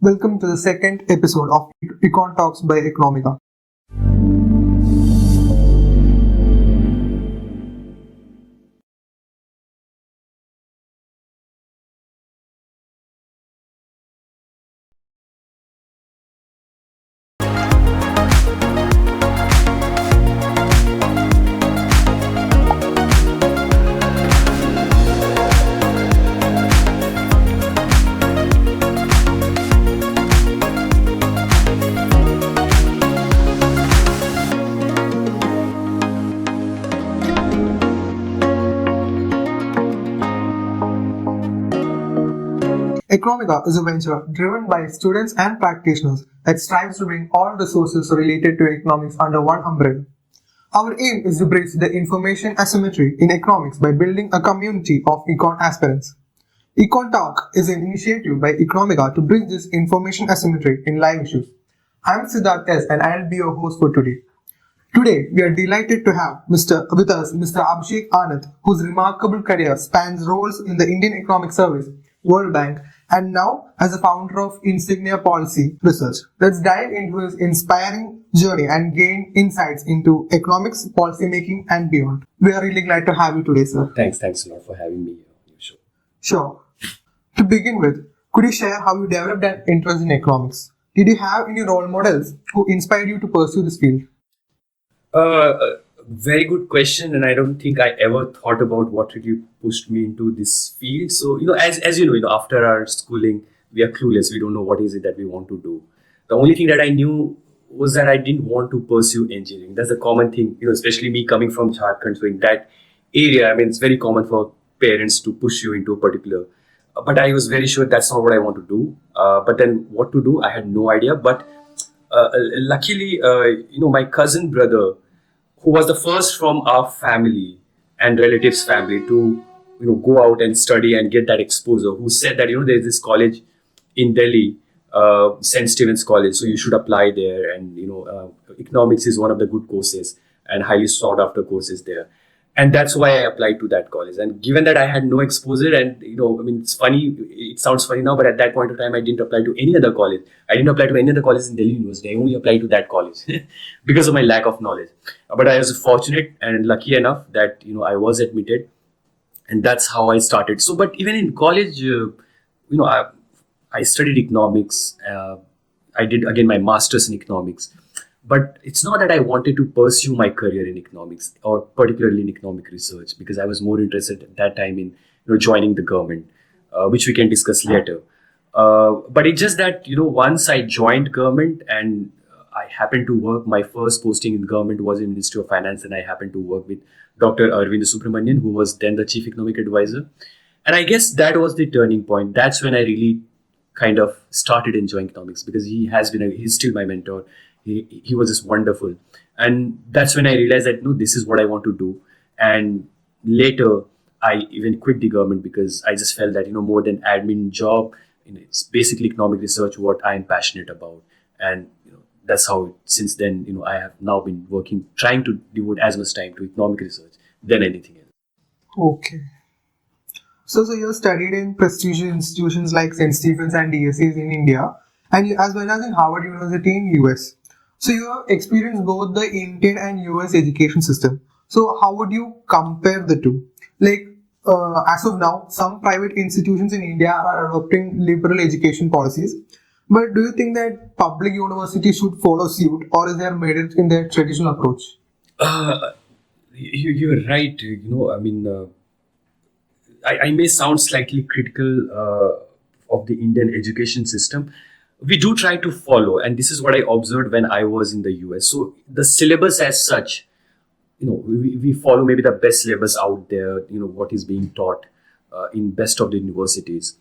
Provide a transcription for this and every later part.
Welcome to the second episode of Econ Talks by Economiga. Economiga is a venture driven by students and practitioners that strives to bring all resources related to economics under one umbrella. Our aim is to bridge the information asymmetry in economics by building a community of econ aspirants. Econ Talk is an initiative by Economiga to bridge this information asymmetry in live issues. I am Siddharth S and I will be your host for today. Today, we are delighted to have Mr. Abhishek Anand, whose remarkable career spans roles in the Indian Economic Service, World Bank, and now as a founder of Insignia Policy Research. Let's dive into his inspiring journey and gain insights into economics, policy making, and beyond. We are really glad to have you today, sir. Thanks a lot for having me on your show. Sure. To begin with, could you share how you developed an interest in economics? Did you have any role models who inspired you to pursue this field? Very good question, and I don't think I ever thought about what really pushed me into this field. So, as you know, after our schooling, we are clueless. We don't know what is it that we want to do. The only thing that I knew was that I didn't want to pursue engineering. That's a common thing, especially me coming from Jharkhand. So in that area, I mean, it's very common for parents to push you into a particular. But I was very sure that's not what I want to do. But then what to do, I had no idea. But luckily, my cousin brother, who was the first from our family and relatives' family to, go out and study and get that exposure, who said that, there's this college in Delhi, St. Stephen's College, so you should apply there. And, economics is one of the good courses and highly sought after courses there. And that's why I applied to that college. And given that I had no exposure and, it's funny, it sounds funny now, but at that point of time, I didn't apply to any other college. I didn't apply to any other college in Delhi University. I only applied to that college because of my lack of knowledge. But I was fortunate and lucky enough that, I was admitted, and that's how I started. So, but even in college, I studied economics. I did, again, my master's in economics. But it's not that I wanted to pursue my career in economics or particularly in economic research, because I was more interested at that time in joining the government, which we can discuss later. But it's just that once I joined government and I happened to work, my first posting in government was in Ministry of Finance, and I happened to work with Dr. Arvind Subramanian, who was then the Chief Economic Advisor. And I guess that was the turning point. That's when I really kind of started enjoying economics, because he's still my mentor. He was just wonderful. And that's when I realized that, this is what I want to do. And later, I even quit the government because I just felt that, more than admin job, it's basically economic research, what I'm passionate about. And, that's how, since then, I have now been working, trying to devote as much time to economic research than anything else. Okay. So you studied in prestigious institutions like St. Stephen's and DSCs in India, and as well as in Harvard University in US. So you have experienced both the Indian and US education system. So how would you compare the two? As of now, some private institutions in India are adopting liberal education policies. But do you think that public universities should follow suit, or is there merit in their traditional approach? You're right. I may sound slightly critical of the Indian education system. We do try to follow, and this is what I observed when I was in the US. So the syllabus as such, we follow maybe the best syllabus out there, what is being taught in best of the universities.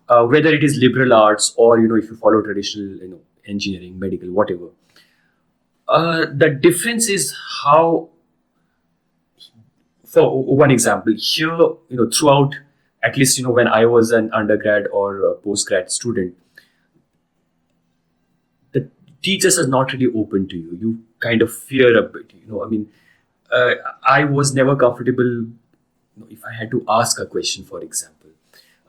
Whether it is liberal arts or, if you follow traditional, engineering, medical, whatever. The difference is how, for one example, here, throughout, at least, when I was an undergrad or a postgrad student, the teachers are not really open to you. You kind of fear a bit, I was never comfortable if I had to ask a question, for example.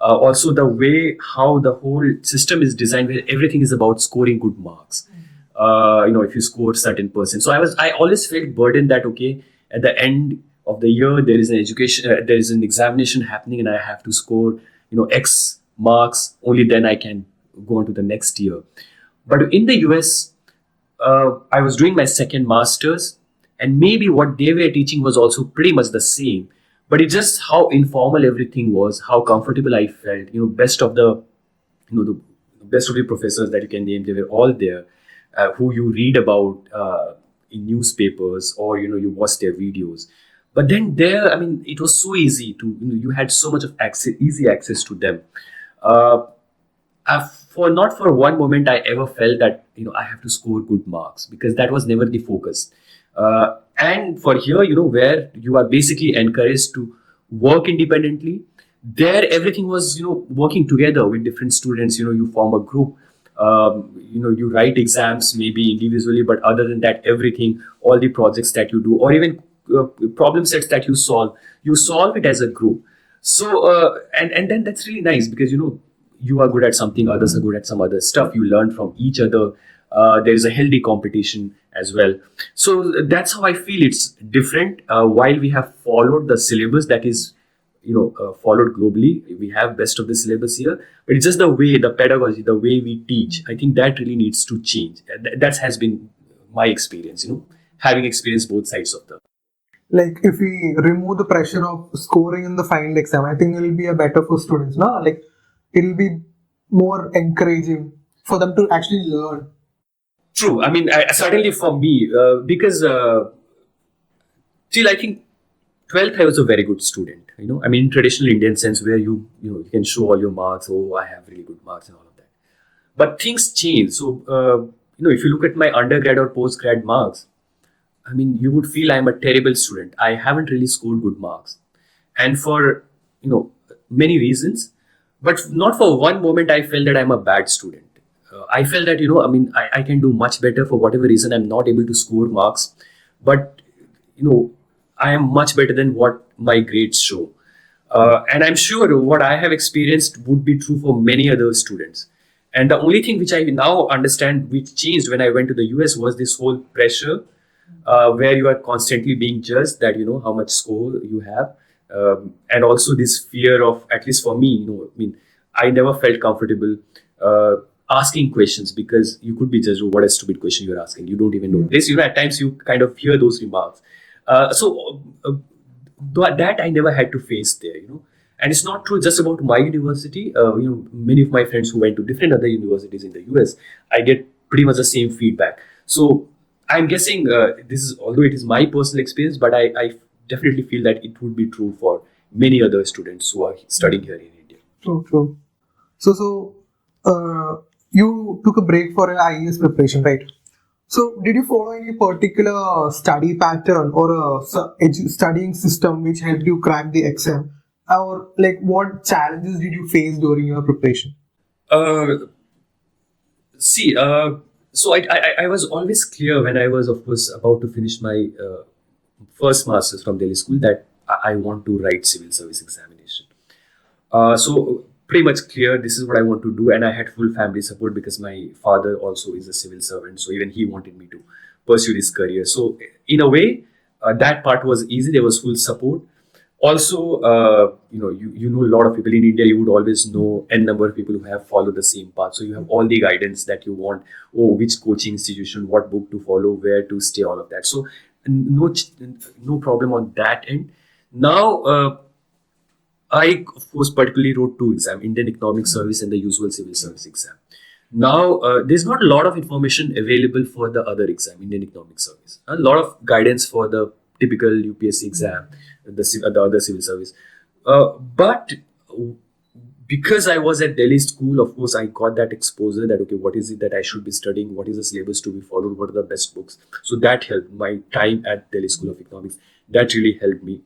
Also the way how the whole system is designed, where everything is about scoring good marks. If you score certain percent. So I always felt burdened that, okay, at the end of the year there is an education, there is an examination happening, and I have to score, X marks. Only then I can go on to the next year. But in the US, I was doing my second master's, and maybe what they were teaching was also pretty much the same. But it's just how informal everything was, how comfortable I felt. Best of the best of the professors that you can name, they were all there, who you read about in newspapers, or you watch their videos. But then there, I mean, it was so easy to, you had so much of access, easy access to them. Uh, for not for one moment I ever felt that I have to score good marks, because that was never the focus. And for here, where you are basically encouraged to work independently, there everything was working together with different students. You form a group. You write exams maybe individually, but other than that, everything, all the projects that you do, or even problem sets that you solve it as a group. So and then that's really nice, because you are good at something, others are good at some other stuff. You learn from each other. There is a healthy competition as well. So that's how I feel it's different. While we have followed the syllabus that is followed globally, we have best of the syllabus here, but it's just the way, the pedagogy, the way we teach, I think that really needs to change. That has been my experience, having experienced both sides of the. Like, if we remove the pressure of scoring in the final exam, I think it will be a better for students, no? Like, it will be more encouraging for them to actually learn. True. I mean, certainly for me, because still I think 12th I was a very good student. I mean, in traditional Indian sense, where you can show all your marks. Oh, I have really good marks and all of that. But things change. So if you look at my undergrad or postgrad marks, I mean, you would feel I'm a terrible student. I haven't really scored good marks, and for many reasons, but not for one moment I felt that I'm a bad student. I felt that I mean, I can do much better. For whatever reason, I'm not able to score marks, but I am much better than what my grades show. And I'm sure what I have experienced would be true for many other students. And the only thing which I now understand, which changed when I went to the US, was this whole pressure, where you are constantly being judged, that how much score you have, and also this fear of, at least for me, I mean, I never felt comfortable asking questions, because you could be judged. Oh, what a stupid question you're asking, you don't even know this. At times you kind of hear those remarks. That I never had to face there. And it's not true just about my university. Many of my friends who went to different other universities in the US, I get pretty much the same feedback. So I'm guessing this is, although it is my personal experience, but I definitely feel that it would be true for many other students who are studying here in India. True. So, you took a break for an IES preparation, right? So, did you follow any particular study pattern or a studying system which helped you crack the exam? Or, like, what challenges did you face during your preparation? See, so I was always clear when I was, of course, about to finish my first master's from Delhi school, that I want to write civil service examination. So pretty much clear, this is what I want to do, and I had full family support, because my father also is a civil servant, so even he wanted me to pursue this career. So in a way, that part was easy. There was full support. Also, you know a lot of people in India. You would always know n number of people who have followed the same path. So you have all the guidance that you want. Oh, which coaching institution, what book to follow, where to stay, all of that. So no problem on that end. Now, I, of course, particularly wrote two exams: Indian Economic Service and the usual civil service exam. Now, there's not a lot of information available for the other exam, Indian Economic Service. A lot of guidance for the typical UPSC exam, the other civil service. But because I was at Delhi school, of course, I got that exposure that, okay, what is it that I should be studying? What is the syllabus to be followed? What are the best books? So that helped. My time at Delhi School of Economics, that really helped me.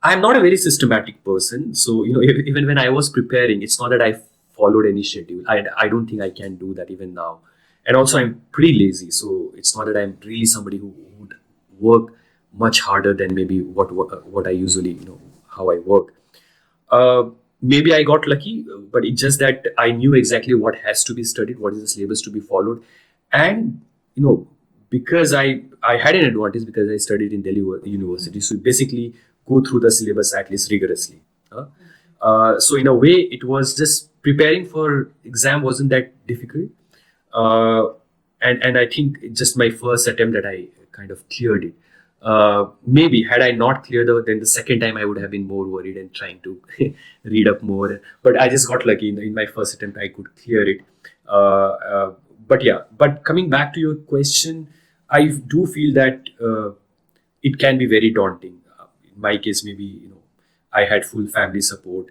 I'm not a very systematic person. So, even when I was preparing, it's not that I followed any schedule. I don't think I can do that even now. And also, I'm pretty lazy. So it's not that I'm really somebody who would work much harder than maybe what I usually, how I work. maybe I got lucky, but it's just that I knew exactly what has to be studied, what is the syllabus to be followed, and because I had an advantage because I studied in Delhi University, so basically go through the syllabus at least rigorously. So in a way, it was just preparing for exam wasn't that difficult, uh, and I think it's just my first attempt that I kind of cleared it. Maybe had I not cleared out, then the second time I would have been more worried and trying to read up more. But I just got lucky in my first attempt. I could clear it. But yeah, but coming back to your question, I do feel that it can be very daunting. In my case, maybe I had full family support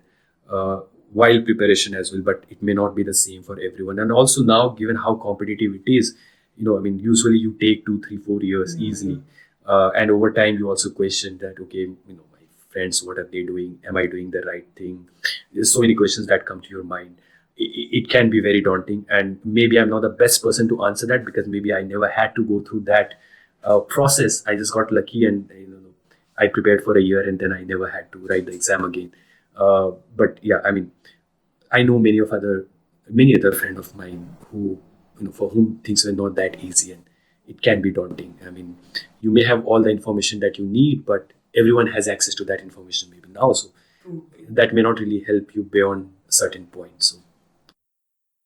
while preparation as well, but it may not be the same for everyone. And also now, given how competitive it is, I mean, usually you take 2, 3, 4 years easily, and over time you also question that, okay, my friends, what are they doing? Am I doing the right thing? There's so many questions that come to your mind. It can be very daunting, and maybe I'm not the best person to answer that because maybe I never had to go through that process. I just got lucky, and I prepared for a year, and then I never had to write the exam again. But yeah, I mean, I know many other friends of mine who, for whom things were not that easy, and it can be daunting. I mean, you may have all the information that you need, but everyone has access to that information maybe now, so that may not really help you beyond a certain point.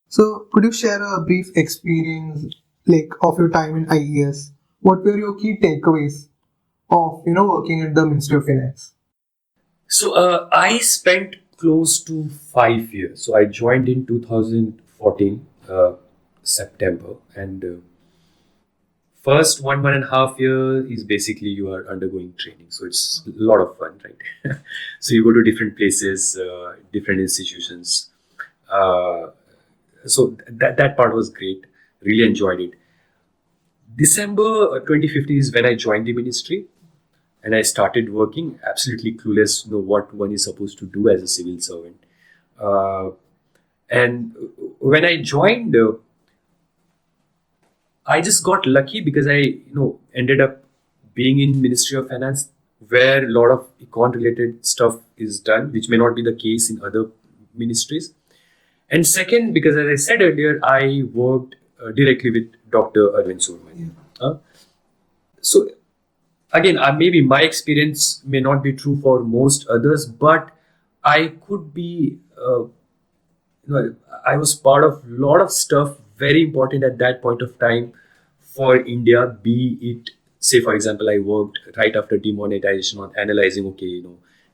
So, could you share a brief experience of your time in IES? What were your key takeaways of working at the Ministry of Finance? So I spent close to 5 years. So I joined in 2014 September, and first 1.5 year is basically you are undergoing training. So it's a lot of fun, right? So you go to different places, different institutions. So that part was great. Really enjoyed it. December 2015 is when I joined the ministry, and I started working absolutely clueless, what one is supposed to do as a civil servant. And when I joined, I just got lucky because I, ended up being in Ministry of Finance, where a lot of econ related stuff is done, which may not be the case in other ministries. And second, because as I said earlier, I worked directly with Dr. Arvind Surman. So again, maybe my experience may not be true for most others, but I could be, I was part of a lot of stuff very important at that point of time for India. Be it, say, for example, I worked right after demonetization on analyzing, okay,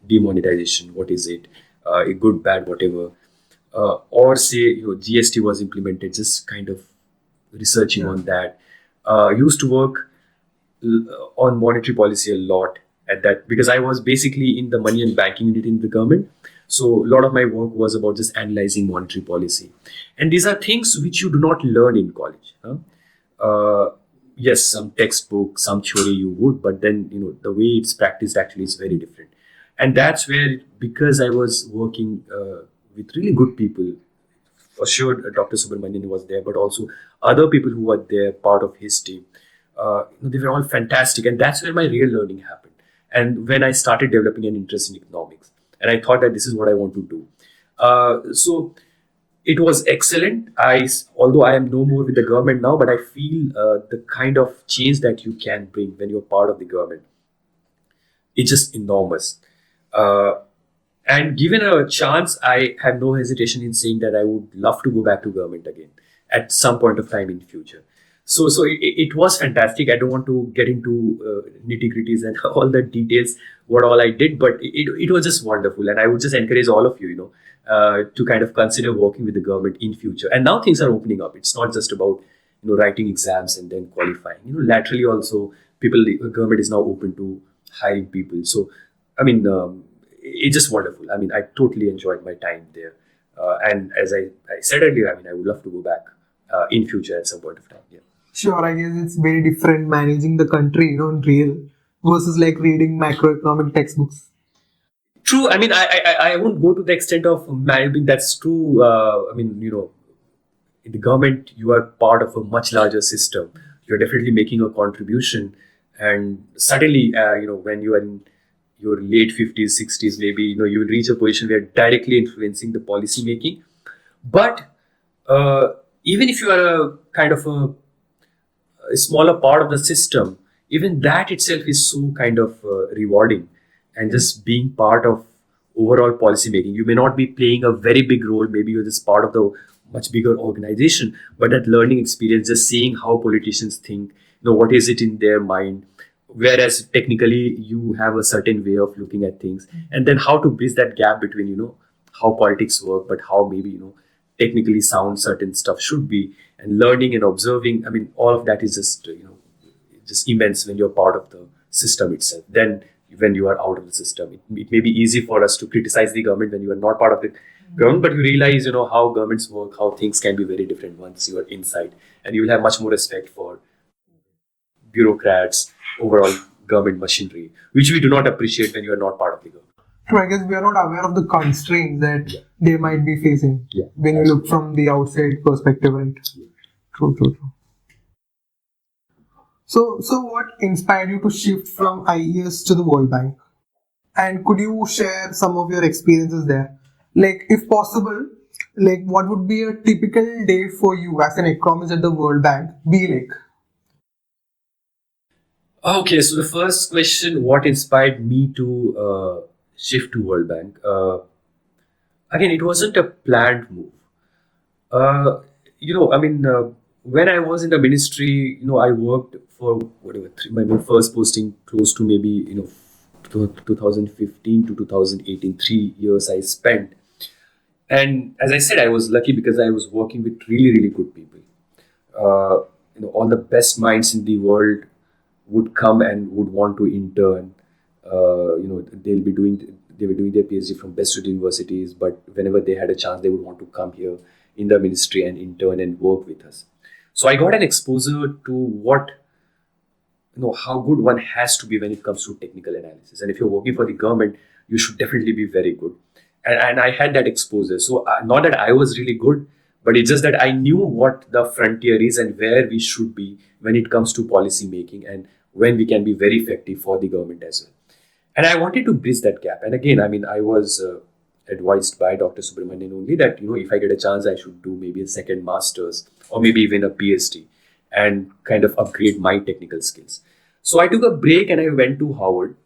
demonetization, what is it, good, bad, whatever, or say, GST was implemented, just kind of researching on that. Used to work on monetary policy a lot at that because I was basically in the money and banking unit in the government. So a lot of my work was about just analyzing monetary policy. And these are things which you do not learn in college. Yes, some textbook, some theory you would, but then, the way it's practiced actually is very different. And that's where, because I was working with really good people, for sure, Dr. Subramanian was there, but also other people who were there, part of his team. They were all fantastic, and that's where my real learning happened. And when I started developing an interest in economics, and I thought that this is what I want to do. So it was excellent. Although I am no more with the government now, but I feel the kind of change that you can bring when you're part of the government, it's just enormous. And given a chance, I have no hesitation in saying that I would love to go back to government again at some point of time in future. So it was fantastic. I don't want to get into nitty-gritties and all the details, what all I did, but it was just wonderful. And I would just encourage all of you, to kind of consider working with the government in future. And now things are opening up. It's not just about, writing exams and then qualifying. Laterally also, the government is now open to hiring people. So, I mean, it's just wonderful. I mean, I totally enjoyed my time there. And as I said earlier, I mean, I would love to go back in future at some point of time. Yeah. Sure, I guess it's very different managing the country, in real versus reading macroeconomic textbooks. True. I mean, I won't go to the extent of managing. That's true. I mean, in the government, you are part of a much larger system. You're definitely making a contribution, and suddenly, when you are in your late 50s, 60s, maybe, you will reach a position where directly influencing the policy making. But uh, even if you are a kind of a smaller part of the system, even that itself is so kind of rewarding. And just being part of overall policy making, you may not be playing a very big role, maybe you're just part of the much bigger organization, but that learning experience, just seeing how politicians think, what is it in their mind, whereas technically you have a certain way of looking at things, and then how to bridge that gap between how politics work, but how maybe technically sound certain stuff should be, and learning and observing. I mean, all of that is just immense when you're part of the system itself. Then when you are out of the system, it may be easy for us to criticize the government when you are not part of the government, but you realize how governments work, how things can be very different once you are inside, and you will have much more respect for bureaucrats, overall government machinery, which we do not appreciate when you are not part of the government. True, I guess we are not aware of the constraints that they might be facing when you look from the outside perspective, right? True. So what inspired you to shift from IES to the World Bank? And could you share some of your experiences there? Like, if possible, like what would be a typical day for you as an economist at the World Bank be like? Okay, so the first question, what inspired me to shift to World Bank? Again, it wasn't a planned move. When I was in the ministry, I worked for whatever, my first posting close to maybe, 2015 to 2018, 3 years I spent. And as I said, I was lucky because I was working with really, really good people. All the best minds in the world would come and would want to intern. They were doing their PhD from best universities, but whenever they had a chance, they would want to come here in the ministry and intern and work with us. So I got an exposure to what, how good one has to be when it comes to technical analysis. And if you're working for the government, you should definitely be very good. And I had that exposure. So not that I was really good, but it's just that I knew what the frontier is and where we should be when it comes to policy making and when we can be very effective for the government as well. And I wanted to bridge that gap. And again, I was advised by Dr. Subramanian only that, if I get a chance, I should do maybe a second master's or maybe even a PhD and kind of upgrade my technical skills. So I took a break and I went to Harvard.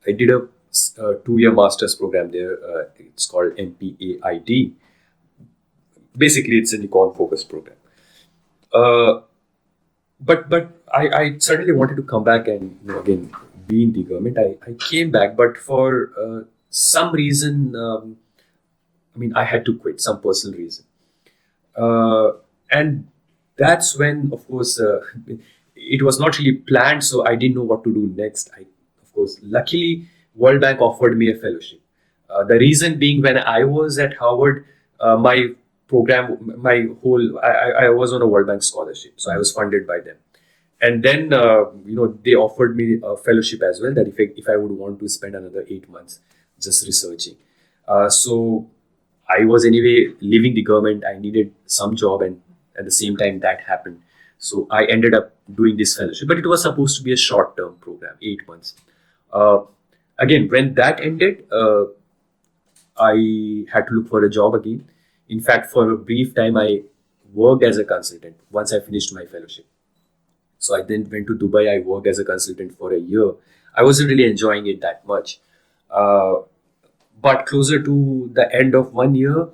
I did a 2-year master's program there. It's called MPAID. Basically, it's an econ focused program. But I certainly wanted to come back and again be in the government. I came back, but for some reason, I had to quit, some personal reason. And that's when, of course, it was not really planned, so I didn't know what to do next. Of course, luckily, World Bank offered me a fellowship. The reason being, when I was at Harvard, my program, I was on a World Bank scholarship, so I was funded by them. And then, they offered me a fellowship as well, that if I would want to spend another 8 months just researching. So I was anyway leaving the government. I needed some job, and at the same time that happened. So I ended up doing this fellowship, but it was supposed to be a short-term program, 8 months. Again, when that ended, I had to look for a job again. In fact, for a brief time, I worked as a consultant once I finished my fellowship. So I then went to Dubai. I worked as a consultant for a year. I wasn't really enjoying it that much. But closer to the end of 1 year,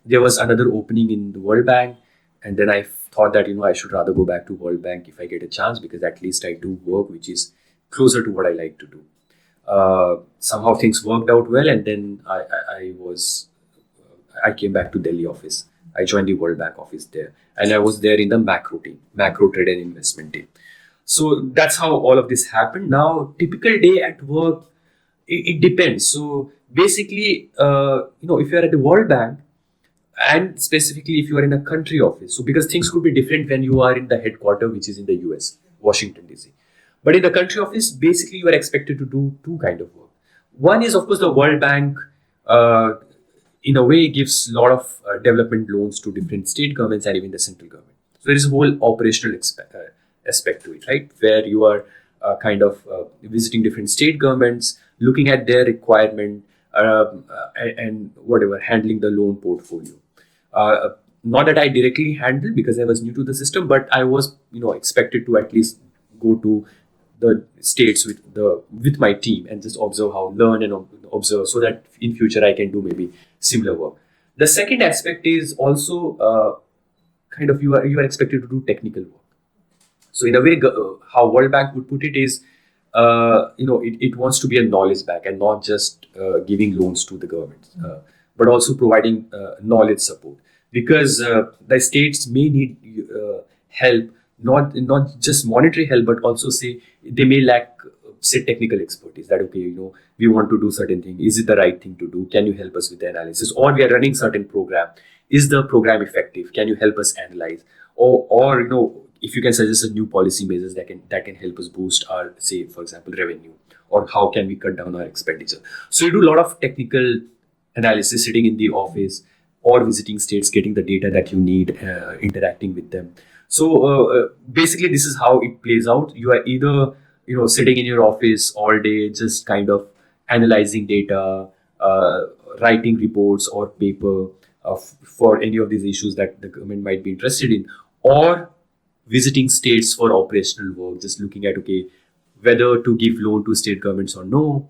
there was another opening in the World Bank. And then I thought that, I should rather go back to World Bank if I get a chance, because at least I do work which is closer to what I like to do. Somehow things worked out well, and then I came back to Delhi office. I joined the World Bank office there, and I was there in the macro team, macro trade and investment team. So that's how all of this happened. Now, typical day at work, it depends. So basically, if you're at the World Bank, and specifically if you are in a country office, so because things could be different when you are in the headquarters, which is in the US, Washington DC. But in the country office, basically you are expected to do two kind of work. One is, of course, the World Bank, in a way, gives a lot of development loans to different state governments and even the central government. So there is a whole operational aspect to it, right? Where you are visiting different state governments, looking at their requirement, and whatever, handling the loan portfolio. Uh, Not that I directly handled because I was new to the system, but I was expected to at least go to the states with my team and just observe how, learn and observe, so that in future I can do maybe similar work. The second aspect is also kind of you are expected to do technical work. So in a way, how World Bank would put it is, it wants to be a knowledge bank and not just giving loans to the government, but also providing knowledge support, because the states may need help, not just monetary help, but also say they may lack say technical expertise, that okay, we want to do certain thing, is it the right thing to do, can you help us with the analysis, or we are running certain program, is the program effective, can you help us analyze, or if you can suggest a new policy measures that can help us boost our, say for example, revenue, or how can we cut down our expenditure. So you do a lot of technical analysis sitting in the office or visiting states, getting the data that you need, interacting with them. So basically this is how it plays out. You are either sitting in your office all day just kind of analyzing data, writing reports or paper for any of these issues that the government might be interested in, or visiting states for operational work, just looking at okay, whether to give loan to state governments or no,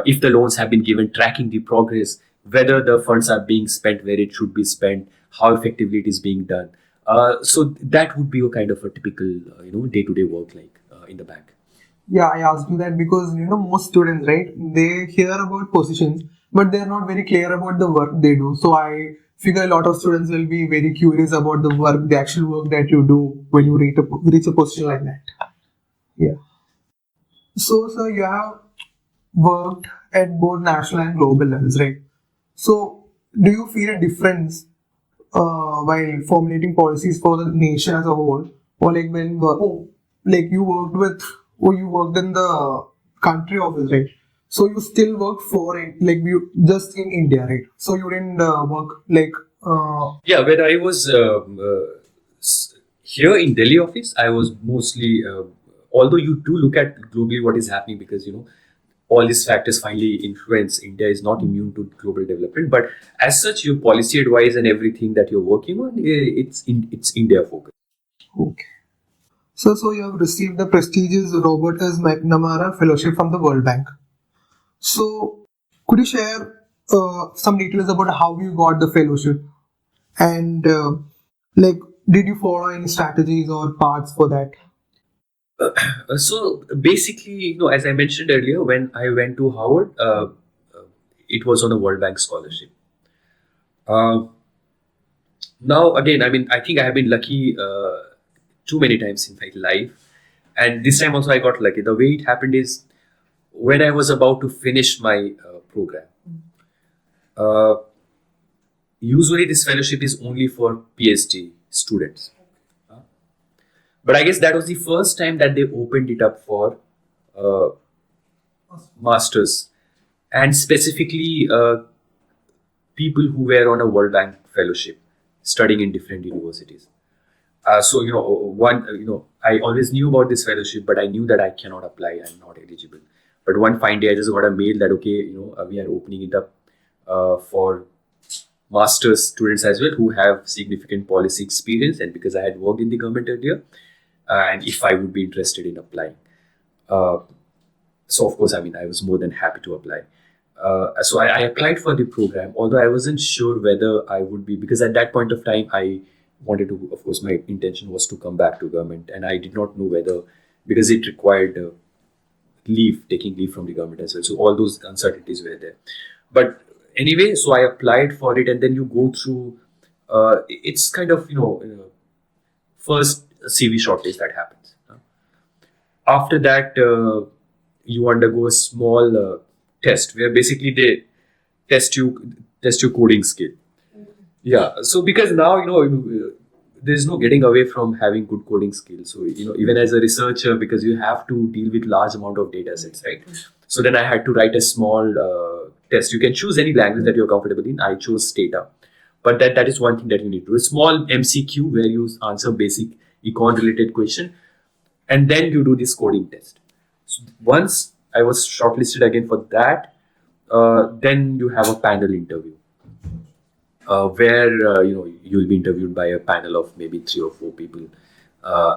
if the loans have been given, tracking the progress, whether the funds are being spent where it should be spent, how effectively it is being done. So that would be a kind of a typical day-to-day work like in the bank. Yeah, I asked you that because most students, right? They hear about positions, but they're not very clear about the work they do. So I figure a lot of students will be very curious about the work, the actual work that you do when you reach a position like that. Yeah. So, sir, you have worked at both national and global levels, right? So, do you feel a difference while formulating policies for the nation as a whole, or like when like you worked with, or you worked in the country office, right? So you still work for it, like you just in India, right? So you didn't work like. Yeah, when I was here in Delhi office, I was mostly. Although you do look at globally what is happening, because all these factors finally influence. India is not immune to global development, but as such, your policy advice and everything that you're working on, it's India focused. Okay. So you have received the prestigious Robert S. McNamara Fellowship from the World Bank. So could you share some details about how you got the fellowship, and like did you follow any strategies or paths for that? So basically, as I mentioned earlier, when I went to Howard, it was on a World Bank scholarship. Uh, Now again, I mean, I think I have been lucky too many times in my life, and this time also I got lucky. The way it happened is when I was about to finish my program. Uh, Usually, this fellowship is only for PhD students, but I guess that was the first time that they opened it up for uh, masters, and specifically people who were on a World Bank fellowship studying in different universities. So I always knew about this fellowship, but I knew that I cannot apply. I'm not eligible. But one fine day, I just got a mail that okay, we are opening it up for master's students as well who have significant policy experience, and because I had worked in the government earlier, and if I would be interested in applying. Uh, so of course, I mean, I was more than happy to apply. So I applied for the program, although I wasn't sure whether I would be, because at that point of time I wanted to, of course, my intention was to come back to government, and I did not know whether, because it required taking leave from the government as well. So all those uncertainties were there. But anyway, so I applied for it, and then you go through. It's kind of first CV shortlist that happens. After that, you undergo a small test where basically they test your coding skill. Yeah. So because now there's no getting away from having good coding skills. So even as a researcher, because you have to deal with large amount of data sets, right? So then I had to write a small test. You can choose any language that you're comfortable in. I chose Stata, but that is one thing that you need to do. A small MCQ where you answer basic econ related question, and then you do this coding test. So once I was shortlisted again for that. Then you have a panel interview where you'll be interviewed by a panel of maybe 3 or 4 people,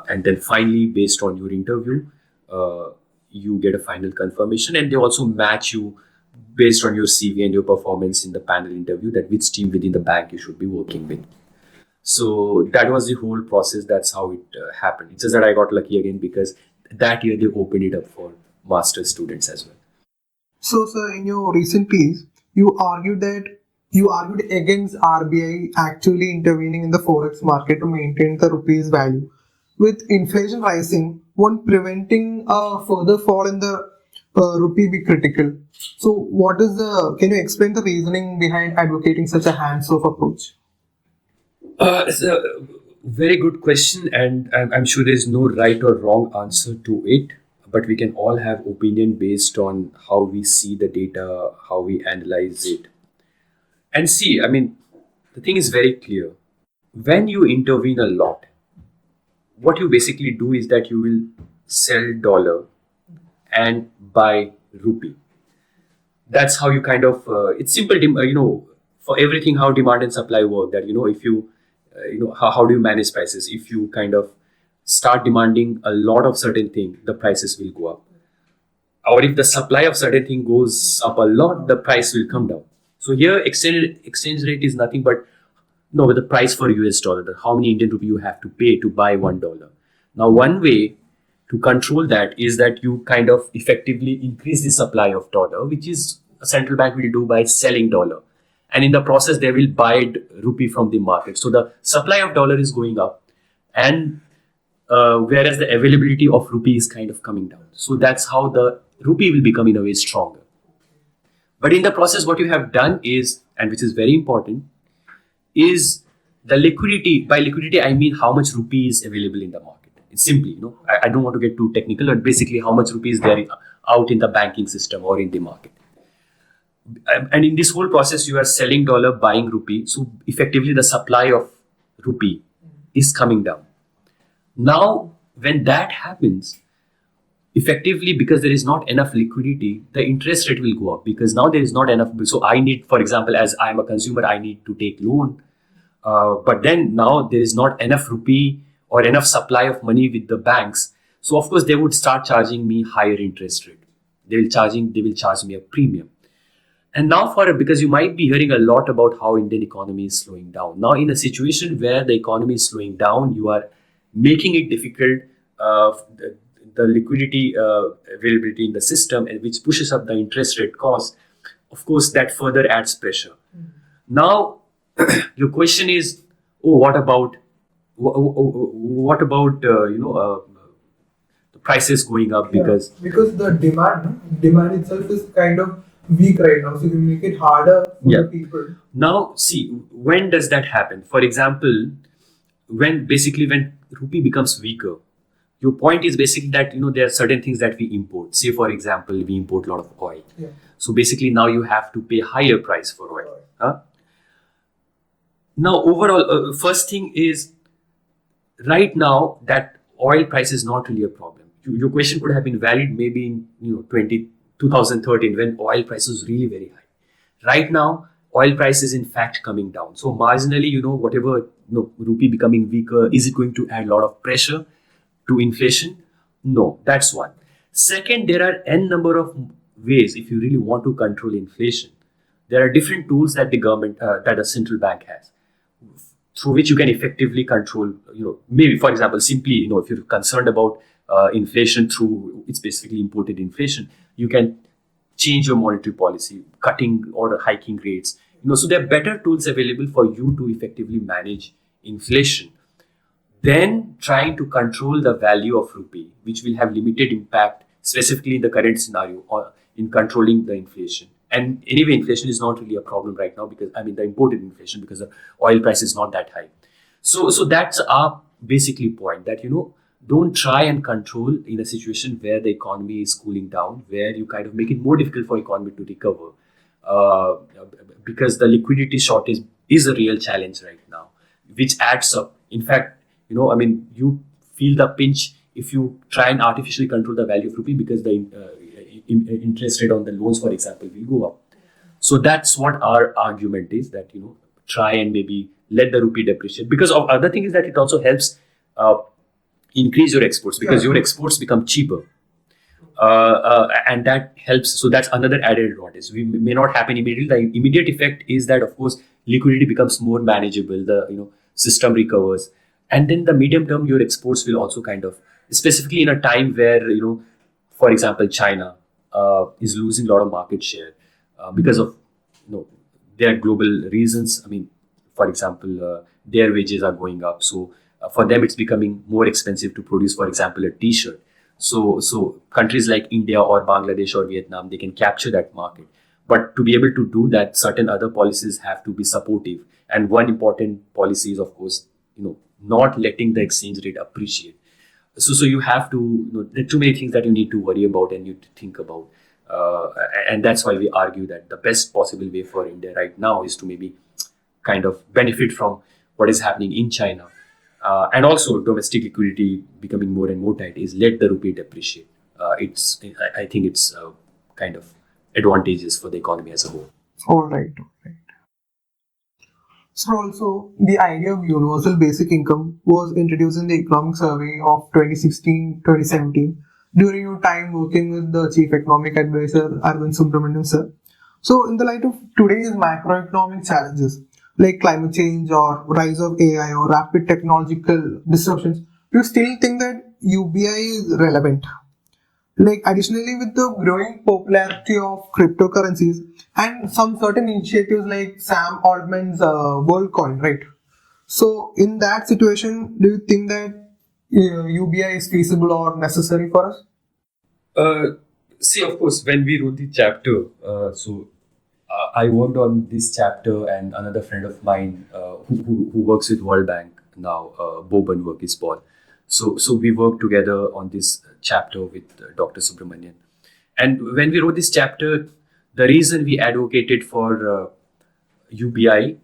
and then finally, based on your interview, you get a final confirmation, and they also match you based on your CV and your performance in the panel interview that which team within the bank you should be working with. So that was the whole process. That's how it happened. It's just that I got lucky again because that year they opened it up for master's students as well. So, sir, in your recent piece, you argued against RBI actually intervening in the forex market to maintain the rupee's value. With inflation rising, won't preventing a further fall in the rupee be critical? So, can you explain the reasoning behind advocating such a hands-off approach? It's a very good question, and I'm sure there's no right or wrong answer to it. But we can all have opinion based on how we see the data, how we analyze it. And see, I mean, the thing is very clear. When you intervene a lot, what you basically do is that you will sell dollar and buy rupee. That's how you kind of, it's simple, for everything, how demand and supply work. That, if you, how do you manage prices? If you kind of start demanding a lot of certain thing, the prices will go up. Or if the supply of certain thing goes up a lot, the price will come down. So here, exchange rate is nothing but the price for US dollar, how many Indian rupee you have to pay to buy $1. Now, one way to control that is that you kind of effectively increase the supply of dollar, which is a central bank will do by selling dollar. And in the process, they will buy rupee from the market. So the supply of dollar is going up, and whereas the availability of rupee is kind of coming down. So that's how the rupee will become in a way stronger. But in the process, what you have done is, and which is very important, is the liquidity. By liquidity, I mean how much rupee is available in the market. It's simply, I don't want to get too technical, but basically how much rupee is there out in the banking system or in the market. And in this whole process, you are selling dollar, buying rupee. So effectively, the supply of rupee is coming down. Now, when that happens, effectively, because there is not enough liquidity, the interest rate will go up because now there is not enough. So I need, for example, as I am a consumer, I need to take loan. But then now there is not enough rupee or enough supply of money with the banks. So of course, they would start charging me higher interest rate. They will charge me a premium. And now because you might be hearing a lot about how Indian economy is slowing down. Now in a situation where the economy is slowing down, you are making it difficult, the liquidity availability in the system, and which pushes up the interest rate cost. Of course, that further adds pressure. Now, your question is, what about the prices going up because the demand itself is kind of weak right now, so you make it harder for the people. Now, see, when does that happen? For example, when rupee becomes weaker, your point is basically that there are certain things that we import. Say, for example, we import a lot of oil. Yeah. So basically, now you have to pay higher price for oil. Huh? Now, overall, first thing is, right now that oil price is not really a problem. Your question could have been valid maybe in 2013 when oil price was really very high. Right now, oil price is in fact coming down. So marginally, whatever rupee becoming weaker, is it going to add a lot of pressure to inflation? No, that's one. Second, there are n number of ways if you really want to control inflation. There are different tools that the government, that a central bank has, through which you can effectively control, maybe, for example, simply, if you're concerned about inflation through, it's basically imported inflation, you can change your monetary policy, cutting or hiking rates. So there are better tools available for you to effectively manage inflation than trying to control the value of rupee, which will have limited impact, specifically in the current scenario, or in controlling the inflation. And anyway, inflation is not really a problem right now because, the imported inflation, because the oil price is not that high. So that's our basically point that, don't try and control in a situation where the economy is cooling down, where you kind of make it more difficult for economy to recover, because the liquidity shortage is a real challenge right now, which adds up. In fact, you feel the pinch if you try and artificially control the value of rupee because the interest rate on the loans, for example, will go up. So that's what our argument is, that try and maybe let the rupee depreciate, because of other thing is that it also helps increase your exports, because your exports become cheaper. And that helps. So that's another added advantage. We may not happen immediately. The immediate effect is that, of course, liquidity becomes more manageable. The system recovers, and then the medium term, your exports will also kind of, specifically in a time where for example, China is losing a lot of market share because of their global reasons. I mean, for example, their wages are going up, so for them it's becoming more expensive to produce, for example, a T-shirt. So countries like India or Bangladesh or Vietnam, they can capture that market. But to be able to do that, certain other policies have to be supportive. And one important policy is, of course, not letting the exchange rate appreciate. So you have to, there are too many things that you need to worry about and you to think about. And that's why we argue that the best possible way for India right now is to maybe kind of benefit from what is happening in China. And also domestic liquidity becoming more and more tight, is let the rupee depreciate. I think it's kind of advantageous for the economy as a whole. All right. So also, the idea of universal basic income was introduced in the Economic Survey of 2016-2017 during your time working with the Chief Economic Advisor Arvind Subramanian sir. So in the light of today's macroeconomic challenges like climate change or rise of AI or rapid technological disruptions, do you still think that UBI is relevant? Like additionally, with the growing popularity of cryptocurrencies and some certain initiatives like Sam Altman's WorldCoin, right? So in that situation, do you think that UBI is feasible or necessary for us? See, of course, when we wrote the chapter, I worked on this chapter, and another friend of mine who works with World Bank now, Boban Verghese Paul. So we worked together on this chapter with Dr. Subramanian. And when we wrote this chapter, the reason we advocated for UBI,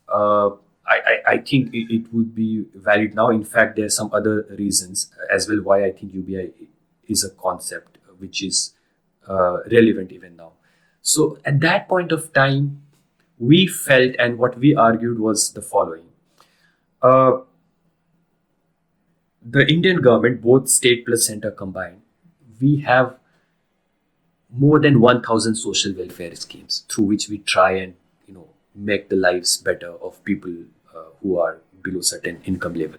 I think it would be valid now. In fact, there are some other reasons as well why I think UBI is a concept which is relevant even now. So at that point of time, we felt, and what we argued was the following. The Indian government, both state plus center combined, we have more than 1,000 social welfare schemes through which we try and make the lives better of people who are below certain income level.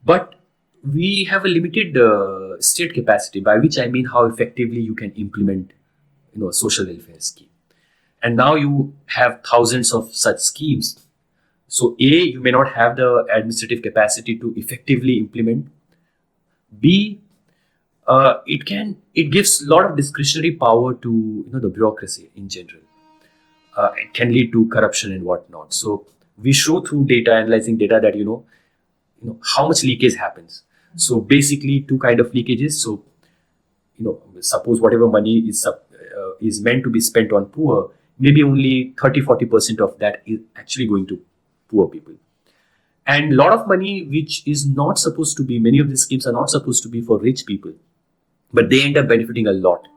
But we have a limited state capacity, by which I mean how effectively you can implement a social welfare scheme. And now you have thousands of such schemes. So A, you may not have the administrative capacity to effectively implement. B, it gives a lot of discretionary power to the bureaucracy in general. It can lead to corruption and whatnot. So we show through data, analyzing data, that how much leakage happens. So basically, two kind of leakages. So suppose whatever money is meant to be spent on poor, maybe only 30-40% of that is actually going to poor people. And a lot of money which is not supposed to be, many of these schemes are not supposed to be for rich people, but they end up benefiting a lot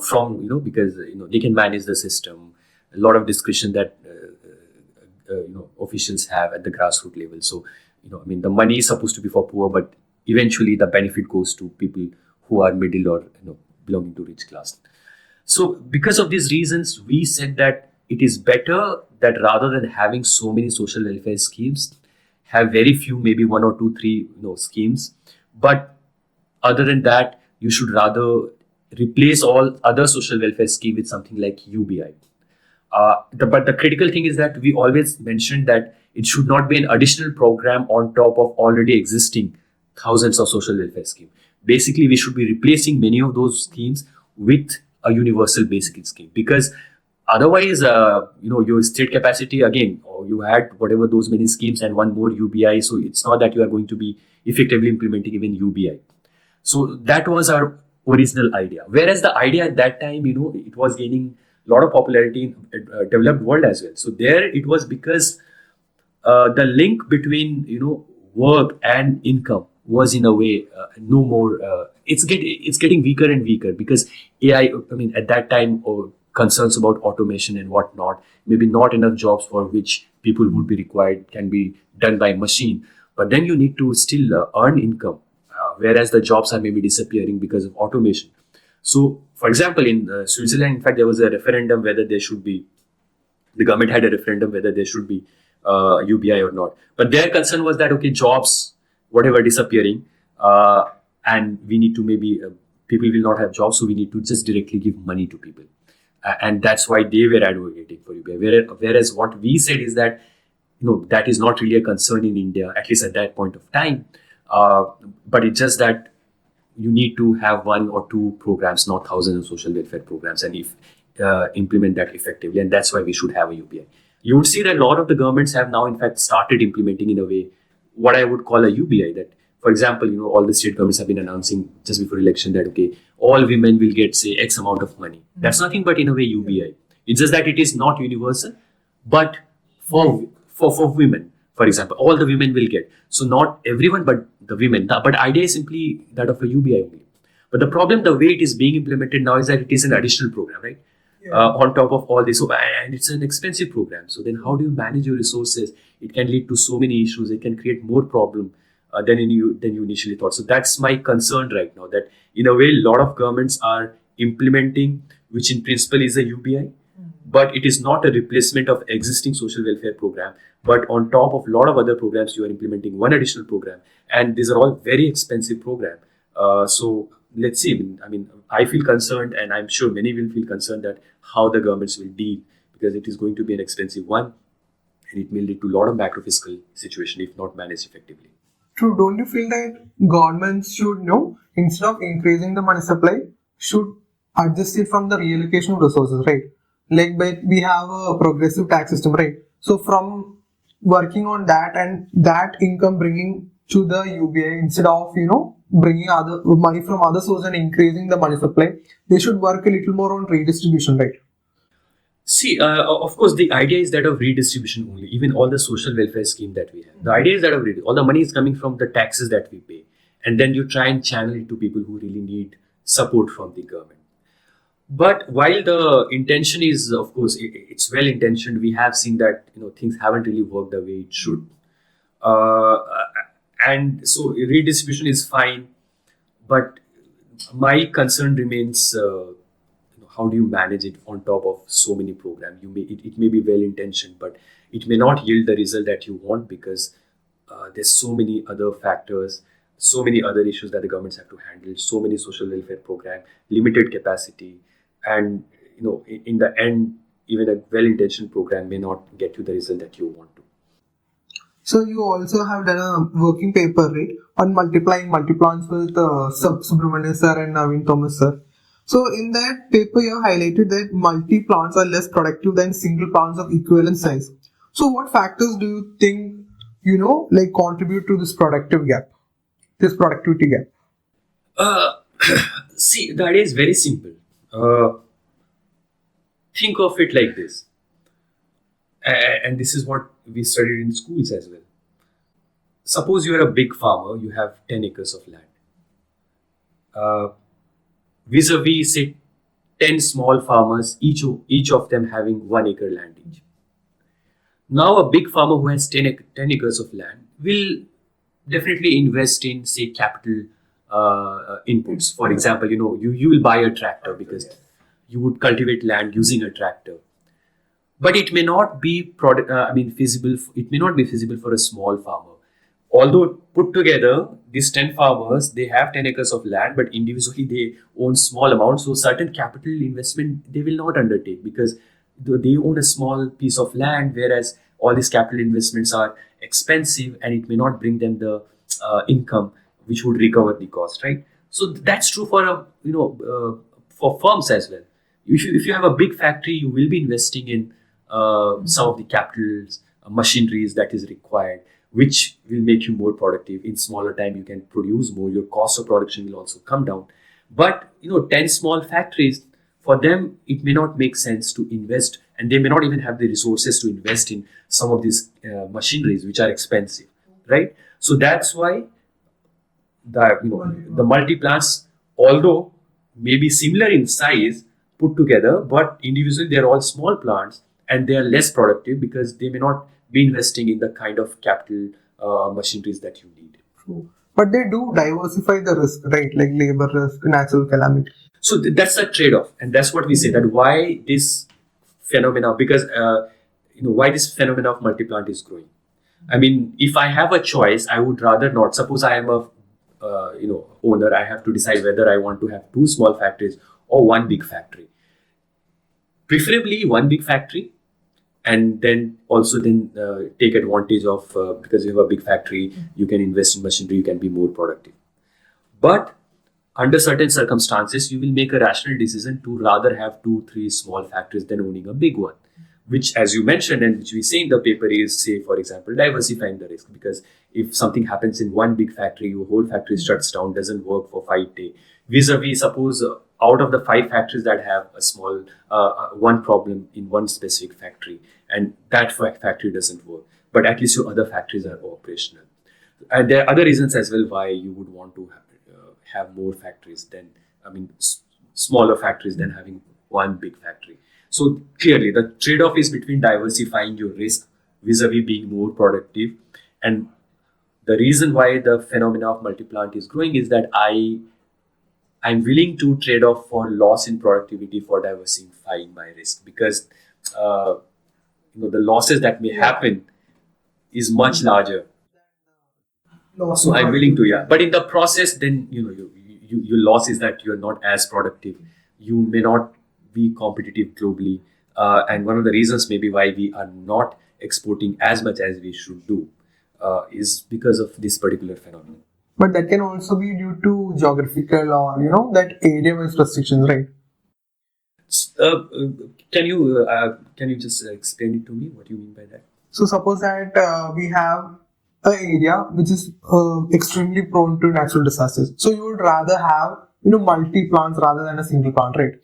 from, because, they can manage the system, a lot of discretion that, officials have at the grassroots level. So, the money is supposed to be for poor, but eventually the benefit goes to people who are middle or, belonging to rich class. So because of these reasons, we said that it is better that rather than having so many social welfare schemes, have very few, maybe 1 or 2, 3 schemes. But other than that, you should rather replace all other social welfare scheme with something like UBI. But the critical thing is that we always mentioned that it should not be an additional program on top of already existing thousands of social welfare schemes. Basically, we should be replacing many of those schemes with a universal basic scheme, because otherwise, your state capacity, again, or you had whatever those many schemes and one more UBI. So it's not that you are going to be effectively implementing even UBI. So that was our original idea. Whereas the idea at that time, it was gaining a lot of popularity in developed world as well. So there it was because the link between, work and income was in a way no more. It's getting weaker and weaker because AI. I mean, at that time, concerns about automation and whatnot. Maybe not enough jobs for which people would be required can be done by machine. But then you need to still earn income, whereas the jobs are maybe disappearing because of automation. So, for example, in Switzerland, in fact, there was a referendum whether there should be, the government had a referendum whether there should be UBI or not. But their concern was that, okay, jobs, whatever, disappearing, and we need to maybe, people will not have jobs, so we need to just directly give money to people. And that's why they were advocating for UBI. Whereas what we said is that, that is not really a concern in India, at least at that point of time. But it's just that you need to have one or two programs, not thousands of social welfare programs, and if implement that effectively. And that's why we should have a UBI. You would see that a lot of the governments have now, in fact, started implementing in a way what I would call a UBI. That, for example, all the state governments have been announcing just before election that, okay, all women will get, say, X amount of money. That's nothing but, in a way, UBI. It's just that it is not universal, but for women, for example, all the women will get. So not everyone, but the women. But idea is simply that of a UBI only. But the problem, the way it is being implemented now, is that it is an additional program, right? On top of all this, and it's an expensive program. So then, how do you manage your resources? It can lead to so many issues. It can create more problem than you initially thought. So that's my concern right now. That in a way, a lot of governments are implementing, which in principle is a UBI, but it is not a replacement of existing social welfare program. But on top of a lot of other programs, you are implementing one additional program, and these are all very expensive program. So let's see. I mean, I feel concerned, and I'm sure many will feel concerned that how the governments will deal, because it is going to be an expensive one, and it may lead to a lot of macro fiscal situation if not managed effectively. True. Don't you feel that governments should, instead of increasing the money supply, should adjust it from the reallocation of resources, right? Like, but we have a progressive tax system, right? So from working on that and that income bringing to the UBI instead of, bringing other money from other sources and increasing the money supply, they should work a little more on redistribution, right? See, of course, the idea is that of redistribution only. Even all the social welfare scheme that we have, the idea is that of all the money is coming from the taxes that we pay, and then you try and channel it to people who really need support from the government. But while the intention is, of course, it's well intentioned, we have seen that things haven't really worked the way it should. And so redistribution is fine, but my concern remains: how do you manage it on top of so many programs? It may be well intentioned, but it may not yield the result that you want because there's so many other factors, so many other issues that the governments have to handle, so many social welfare programs, limited capacity, and in the end, even a well-intentioned program may not get you the result that you want to. So you also have done a working paper, right, on multiplying multiplans with Subramanian sir and Naveen Thomas sir. So in that paper, you have highlighted that multi-plants are less productive than single plants of equivalent size. So what factors do you think, contribute to this productivity gap? See, the idea is very simple. Think of it like this. And this is what we studied in schools as well. Suppose you are a big farmer, you have 10 acres of land. Vis-a-vis, say, 10 small farmers, each of them having 1 acre land each. Now, a big farmer who has 10 acres of land will definitely invest in, say, capital inputs. For example, you will buy a tractor because you would cultivate land using a tractor. But it may not be feasible. It may not be feasible for a small farmer. Although put together, these 10 farmers, they have 10 acres of land, but individually they own small amounts. So certain capital investment they will not undertake because they own a small piece of land, whereas all these capital investments are expensive and it may not bring them the income which would recover the cost, right? So that's true for for firms as well. If you have a big factory, you will be investing in some of the capitals, machineries that is required, which will make you more productive. In smaller time, you can produce more. Your cost of production will also come down. But 10 small factories, for them, it may not make sense to invest, and they may not even have the resources to invest in some of these machineries, which are expensive, right? So that's why the multi plants, although maybe similar in size put together, but individually they're all small plants and they are less productive because they may not be investing in the kind of capital machineries that you need. True. But they do diversify the risk, right? Like labor risk, natural calamity. So that's a trade-off, and that's what we say, that why this phenomena, because why this phenomena of multi-plant is growing. I mean, if I have a choice, I would rather not. Suppose I am a owner, I have to decide whether I want to have two small factories or one big factory. Preferably one big factory, and then also take advantage of because you have a big factory, you can invest in machinery, you can be more productive. But under certain circumstances, you will make a rational decision to rather have 2-3 small factories than owning a big one, which, as you mentioned and which we say in the paper, is, say, for example, diversifying the risk. Because if something happens in one big factory, your whole factory shuts down, doesn't work for 5 days. Vis-a-vis, suppose out of the 5 factories that have a small one problem in one specific factory, and that factory doesn't work, but at least your other factories are operational. And there are other reasons as well why you would want to have more factories than, smaller factories than having one big factory. So clearly, the trade-off is between diversifying your risk vis-a-vis being more productive. And the reason why the phenomena of multi-plant is growing is that I'm willing to trade off for loss in productivity for diversifying my risk, because the losses that may happen is much larger. So I'm willing to, yeah. But in the process, then your loss is that you're not as productive. You may not be competitive globally, and one of the reasons maybe why we are not exporting as much as we should do is because of this particular phenomenon. But that can also be due to geographical or that area-wise restrictions, right? Can you just explain it to me? What do you mean by that? So suppose that we have an area which is extremely prone to natural disasters. So you would rather have multi plants rather than a single plant, right?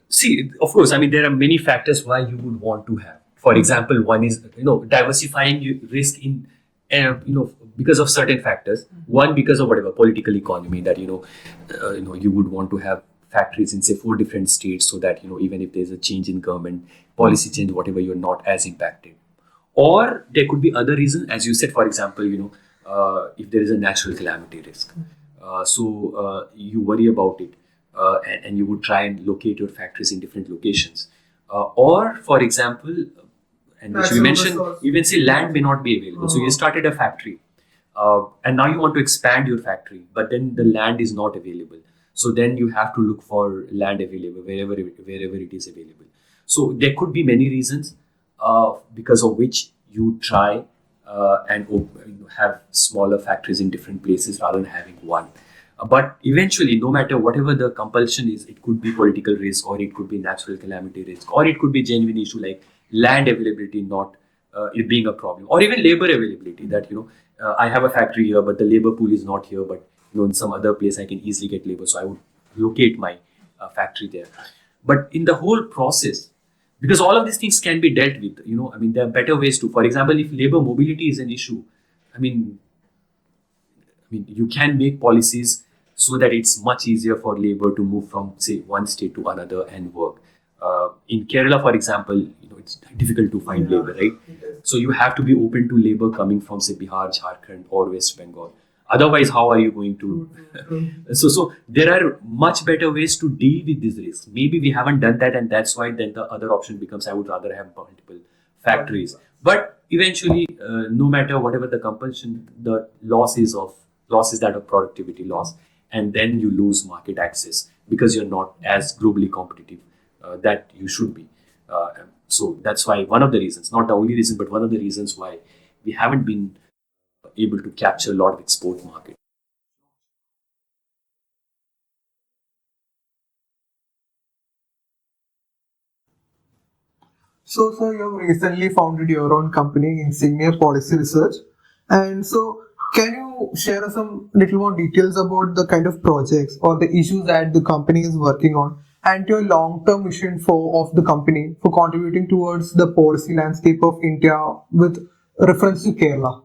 See, of course, there are many factors why you would want to have. For example, one is diversifying risk in because of certain factors. One, because of whatever political economy, that you would want to have factories in, say, 4 different states, so that even if there's a change in government policy change, whatever, you're not as impacted. Or there could be other reasons, as you said, for example, if there is a natural calamity risk, so you worry about it, and you would try and locate your factories in different locations. Or, for example, and which we mentioned, even say land may not be available. So you started a factory, and now you want to expand your factory, but then the land is not available. So then you have to look for land available wherever it is available. So there could be many reasons because of which you try and have smaller factories in different places rather than having one. But eventually, no matter whatever the compulsion is, it could be political risk, or it could be natural calamity risk, or it could be genuine issue like land availability not it being a problem, or even labor availability, that I have a factory here but the labor pool is not here, but in some other place I can easily get labor, so I would locate my factory there. But in the whole process, because all of these things can be dealt with, there are better ways to. For example, if labor mobility is an issue, you can make policies so that it's much easier for labor to move from, say, one state to another and work. In Kerala, for example, it's difficult to find labor, right? So you have to be open to labor coming from, say, Bihar, Jharkhand, or West Bengal. Otherwise, how are you going to? So there are much better ways to deal with these risks. Maybe we haven't done that, and that's why then the other option becomes, I would rather have multiple factories. But eventually, no matter whatever the compulsion, the loss is that of productivity loss, and then you lose market access because you're not as globally competitive that you should be. So that's why one of the reasons, not the only reason, but one of the reasons why we haven't been able to capture a lot of export market. So, sir, you have recently founded your own company, Insignia Policy Research. And so, can you share some little more details about the kind of projects or the issues that the company is working on, and your long-term mission of the company for contributing towards the policy landscape of India with reference to Kerala?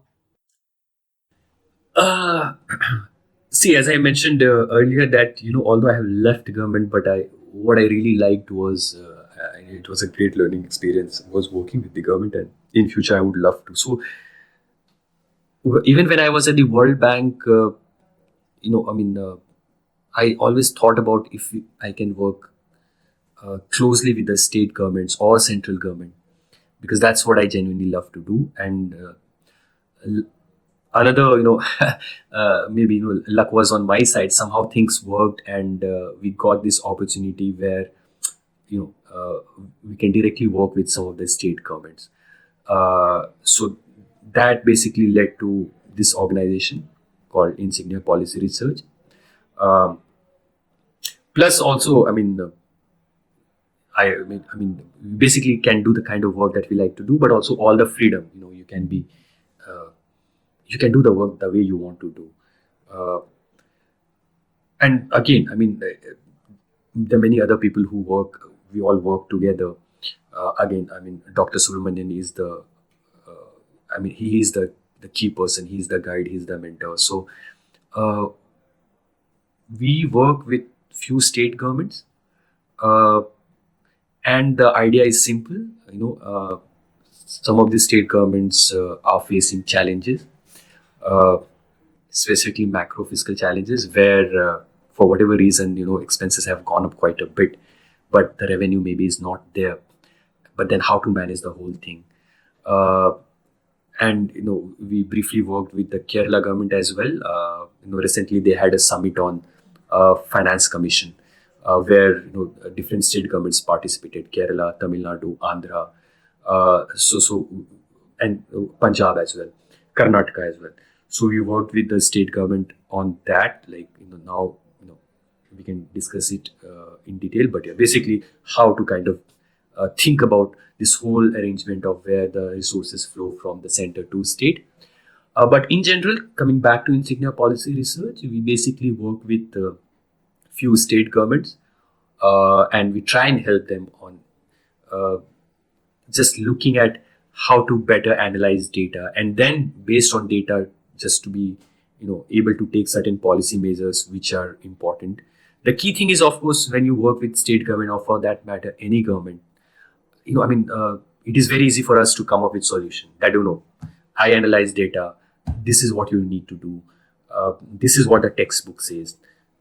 See, as I mentioned earlier, that although I have left government, but I what I really liked was it was a great learning experience. Was working with the government, and in future I would love to. So even when I was at the World Bank, I mean, I always thought about if I can work closely with the state governments or central government, because that's what I genuinely love to do. And another, maybe luck was on my side. Somehow things worked, and we got this opportunity where we can directly work with some of the state governments. So that basically led to this organization called Insignia Policy Research. Um, Plus, also, we basically can do the kind of work that we like to do, but also all the freedom. You can be, you can do the work the way you want to do. Uh, and again, there are many other people who work. We all work together. Again, Dr. Subramanian is the, he is the key person. He's the guide. He's the mentor. So uh, we work with few state governments. Uh, and the idea is simple. Some of the state governments are facing challenges, uh, specifically macro fiscal challenges, where for whatever reason expenses have gone up quite a bit, but the revenue maybe is not there. But then how to manage the whole thing? Uh, and we briefly worked with the Kerala government as well. Recently they had a summit on finance commission, where different state governments participated: Kerala, Tamil Nadu, Andhra, so and Punjab as well, Karnataka as well. So we worked with the state government on that. Like now we can discuss it in detail, but yeah, basically how to kind of think about this whole arrangement of where the resources flow from the center to state. But in general, coming back to Insignia Policy Research, we basically work with few state governments, and we try and help them on uh, just looking at how to better analyze data, and then based on data, just to be able to take certain policy measures which are important. The key thing is, of course, when you work with state government, or for that matter any government, it is very easy for us to come up with solution that I analyze data, this is what you need to do, this is what the textbook says,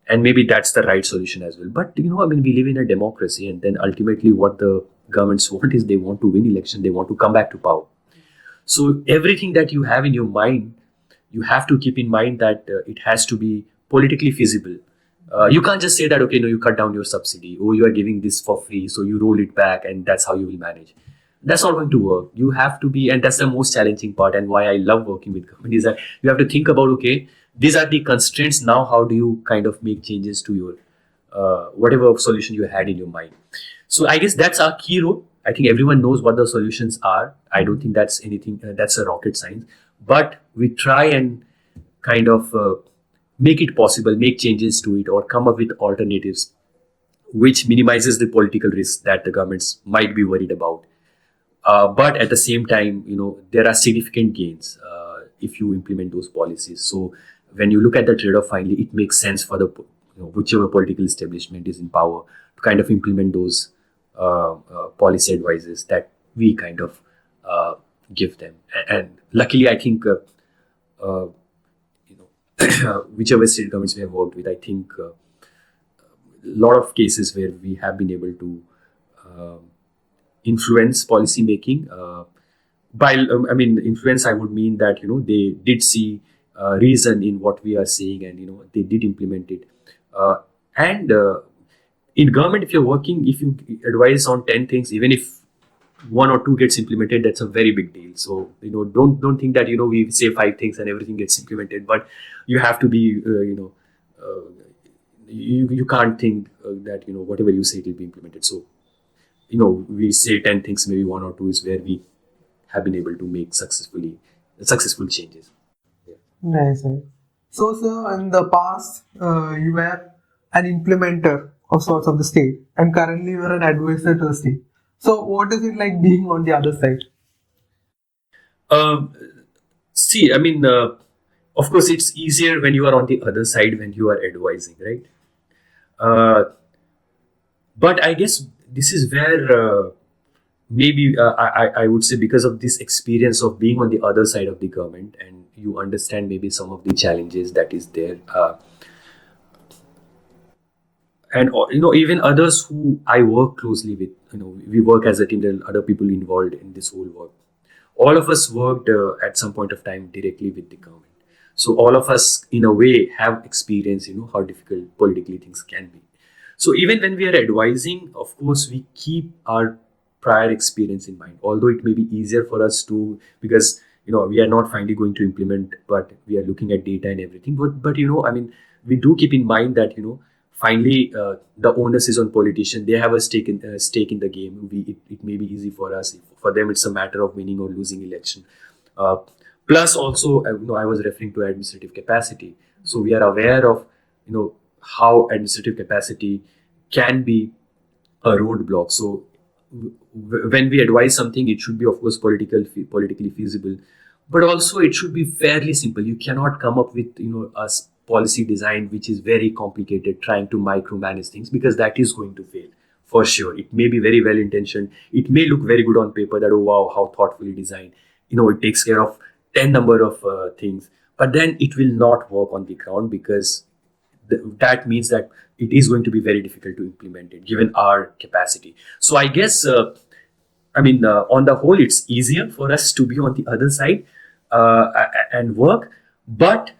and maybe that's the right solution as well. But we live in a democracy, and then ultimately what the governments want is they want to win election, they want to come back to power. So everything that you have in your mind, you have to keep in mind that it has to be politically feasible. You can't just say that, okay, no, you cut down your subsidy, or you are giving this for free, so you roll it back, and that's how you will manage. That's not going to work. You have to be, and that's the most challenging part, and why I love working with government is that you have to think about, okay, these are the constraints. Now, how do you kind of make changes to your whatever solution you had in your mind? So I guess that's our key role. I think everyone knows what the solutions are. I don't think that's anything that's a rocket science, but we try and kind of make it possible, make changes to it, or come up with alternatives which minimizes the political risk that the governments might be worried about. But at the same time, there are significant gains if you implement those policies. So when you look at the trade-off, finally, it makes sense for the whichever political establishment is in power to kind of implement those policy advices that we kind of uh, give them. And luckily, I think whichever state governments we have worked with, I think a lot of cases where we have been able to uh, influence policy making. By influence, I would mean that they did see reason in what we are saying, and they did implement it. And in government, if you're working, if you advise on 10 things, even if one or two gets implemented, that's a very big deal. So don't think that we say 5 things and everything gets implemented, but you have to be you can't think that whatever you say it will be implemented. So we say 10 things, maybe one or two is where we have been able to make successful changes. Yeah. Nice, nice. So, sir, in the past, you were an implementer of sorts of the state, and currently you are an advisor to the state. So, what is it like being on the other side? Um, See, of course, it's easier when you are on the other side, when you are advising, right? Uh, but I guess this is where maybe I would say, because of this experience of being on the other side of the government, and you understand maybe some of the challenges that is there. And even others who I work closely with, we work as a team. There are other people involved in this whole work. All of us worked at some point of time directly with the government. So all of us, in a way, have experience, how difficult politically things can be. So even when we are advising, of course, we keep our prior experience in mind. Although it may be easier for us to, because we are not finally going to implement, but we are looking at data and everything. But we do keep in mind that finally the onus is on politicians. They have a stake in the game. It may be easy for us. For them, it's a matter of winning or losing election. Uh, Plus, also, I was referring to administrative capacity. So we are aware of how administrative capacity can be a roadblock. So when we advise something, it should be, of course, politically feasible, but also it should be fairly simple. You cannot come up with policy design which is very complicated, trying to micromanage things, because that is going to fail for sure. It may be very well intentioned. It may look very good on paper that, oh wow, how thoughtfully designed. It takes care of 10 number of things, but then it will not work on the ground, because that means that it is going to be very difficult to implement it given our capacity. So I guess on the whole, it's easier for us to be on the other side and work. But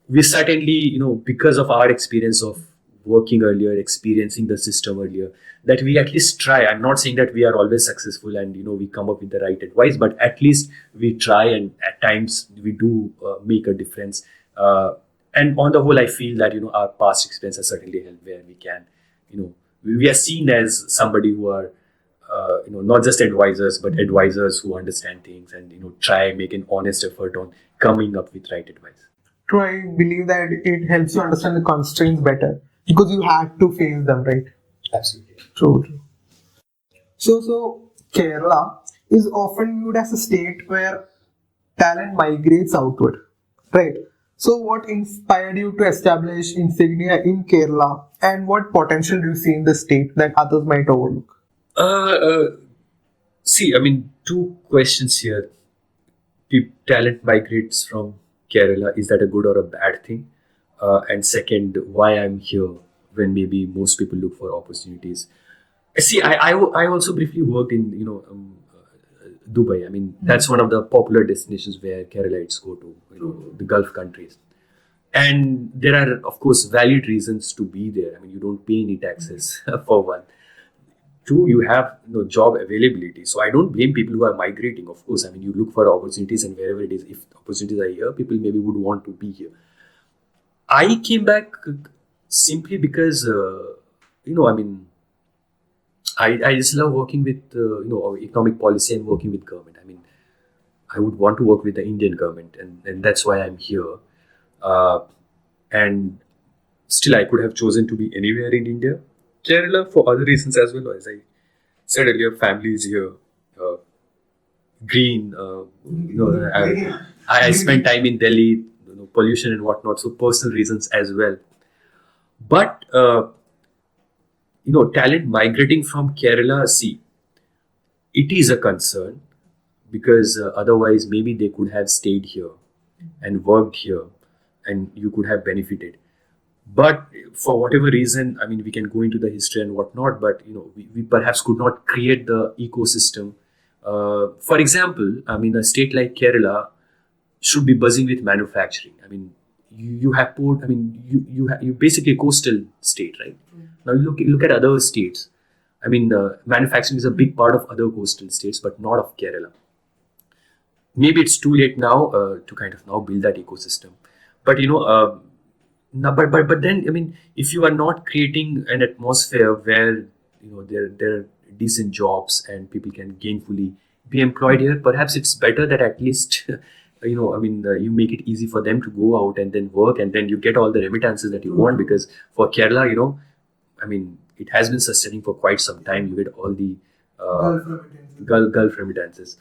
we certainly, because of our experience of working earlier, experiencing the system earlier, that we at least try. I'm not saying that we are always successful and we come up with the right advice, but at least we try, and at times we do make a difference. And on the whole, I feel that our past experience has certainly helped, where we can, we are seen as somebody who are not just advisors, but advisors who understand things, and try make an honest effort on coming up with right advice. True, I believe that it helps you understand the constraints better because you had to face them, right? Absolutely. True. So Kerala is often viewed as a state where talent migrates outward, right? So what inspired you to establish Insignia in Kerala, and what potential do you see in the state that others might overlook? See, two questions here. Talent migrates from Kerala. Is that a good or a bad thing? And second, why I'm here when maybe most people look for opportunities. See, I also briefly worked in Dubai. That's one of the popular destinations where Keralites go to, the Gulf countries. And there are, of course, valid reasons to be there. You don't pay any taxes for one. Two, you have job availability. So I don't blame people who are migrating. Of course, you look for opportunities, and wherever it is, if opportunities are here, people maybe would want to be here. I came back simply because, I just love working with, economic policy and working with government. I would want to work with the Indian government, and that's why I'm here. And still, I could have chosen to be anywhere in India. Kerala for other reasons as well. As I said earlier, family is here. Green, I spent time in Delhi, pollution and whatnot, so personal reasons as well. But, talent migrating from Kerala, see, it is a concern, because otherwise maybe they could have stayed here and worked here, and you could have benefited. But for whatever reason, we can go into the history and whatnot, but we perhaps could not create the ecosystem. For example, a state like Kerala should be buzzing with manufacturing. You have port. You basically a coastal state, right? Now you look at other states. Manufacturing is a big part of other coastal states, but not of Kerala. Maybe it's too late now to kind of now build that ecosystem. But no, but then if you are not creating an atmosphere where there are decent jobs and people can gainfully be employed here, perhaps it's better that at least you make it easy for them to go out and then work, and then you get all the remittances that you want. Because for Kerala, it has been sustaining for quite some time. You get all the Gulf remittances.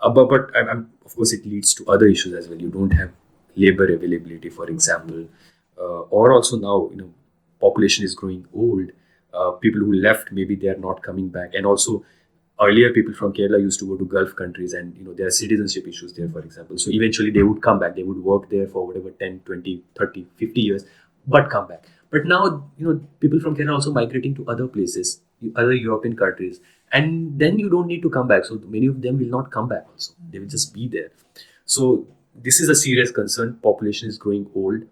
But of course, it leads to other issues as well. You don't have labor availability, for example, or also now, population is growing old. People who left, maybe they are not coming back, and also earlier people from Kerala used to go to Gulf countries, and there are citizenship issues there, for example. So eventually they would come back, they would work there for whatever 10, 20, 30, 50 years, but come back. But now, people from Kerala are also migrating to other places, other European countries, and then you don't need to come back. So many of them will not come back also. They will just be there. So this is a serious concern. Population is growing old.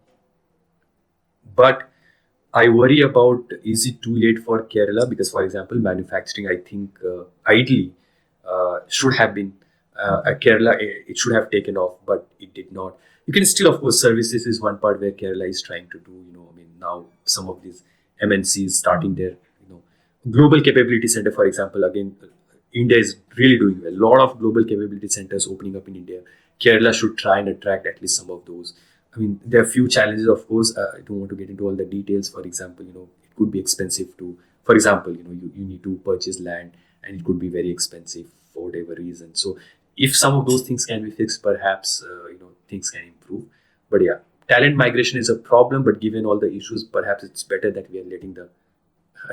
But I worry about, is it too late for Kerala? Because, for example, manufacturing, I think ideally should have been Kerala. It should have taken off, but it did not. You can still, of course, services is one part where Kerala is trying to do. Now some of these MNCs starting their global capability center, for example. Again, India is really doing well. A lot of global capability centers opening up in India. Kerala should try and attract at least some of those. There are few challenges, of course. I don't want to get into all the details. For example, it could be expensive to, for example, you need to purchase land, and it could be very expensive for whatever reason. So if some of those things can be fixed, perhaps, things can improve. But yeah, talent migration is a problem, but given all the issues, perhaps it's better that we are letting the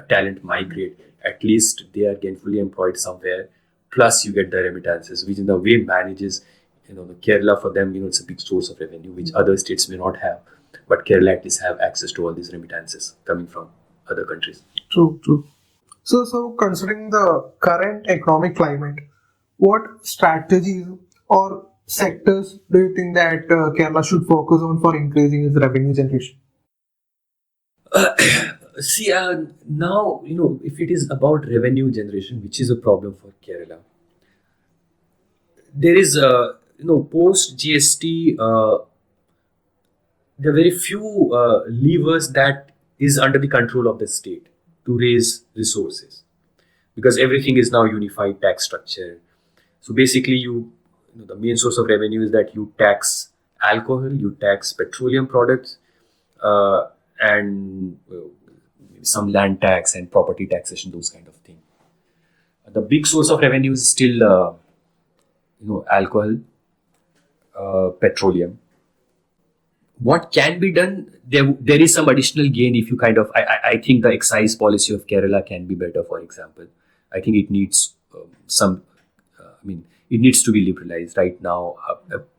talent migrate. At least they are gainfully employed somewhere. Plus you get the remittances, which in a way manages, the Kerala, for them, it's a big source of revenue, which other states may not have. But Kerala at least have access to all these remittances coming from other countries. True, true. So considering the current economic climate, what strategies or sectors do you think that Kerala should focus on for increasing its revenue generation? See, now, if it is about revenue generation, which is a problem for Kerala, there is post GST, there are very few levers that is under the control of the state to raise resources, because everything is now unified tax structure. So basically, the main source of revenue is that you tax alcohol, you tax petroleum products, and some land tax and property taxation, those kind of things. The big source of revenue is still alcohol, petroleum. What can be done? There is some additional gain if you I think the excise policy of Kerala can be better, for example. I think it needs it needs to be liberalized right now.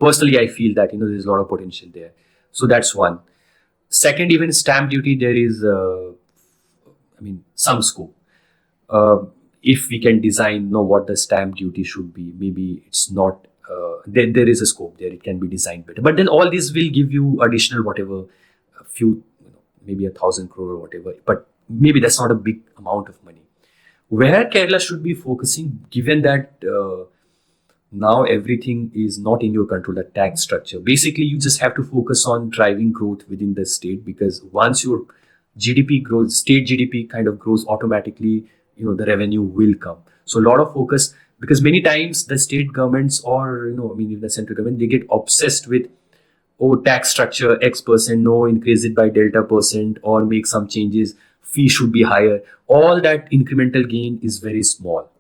Personally, I feel that, there's a lot of potential there. So that's one. Second, even stamp duty, there is, some scope. If we can design, what the stamp duty should be, maybe it's not, there is a scope there, it can be designed better. But then all this will give you additional whatever, a few, maybe 1,000 crore or whatever. But maybe that's not a big amount of money. Where Kerala should be focusing, given that now everything is not in your control, the tax structure. Basically, you just have to focus on driving growth within the state, because once your GDP grows, state GDP kind of grows automatically, the revenue will come. So a lot of focus, because many times the state governments or, even the central government, they get obsessed with, tax structure X%, no, increase it by delta %, or make some changes, fee should be higher. All that incremental gain is very small.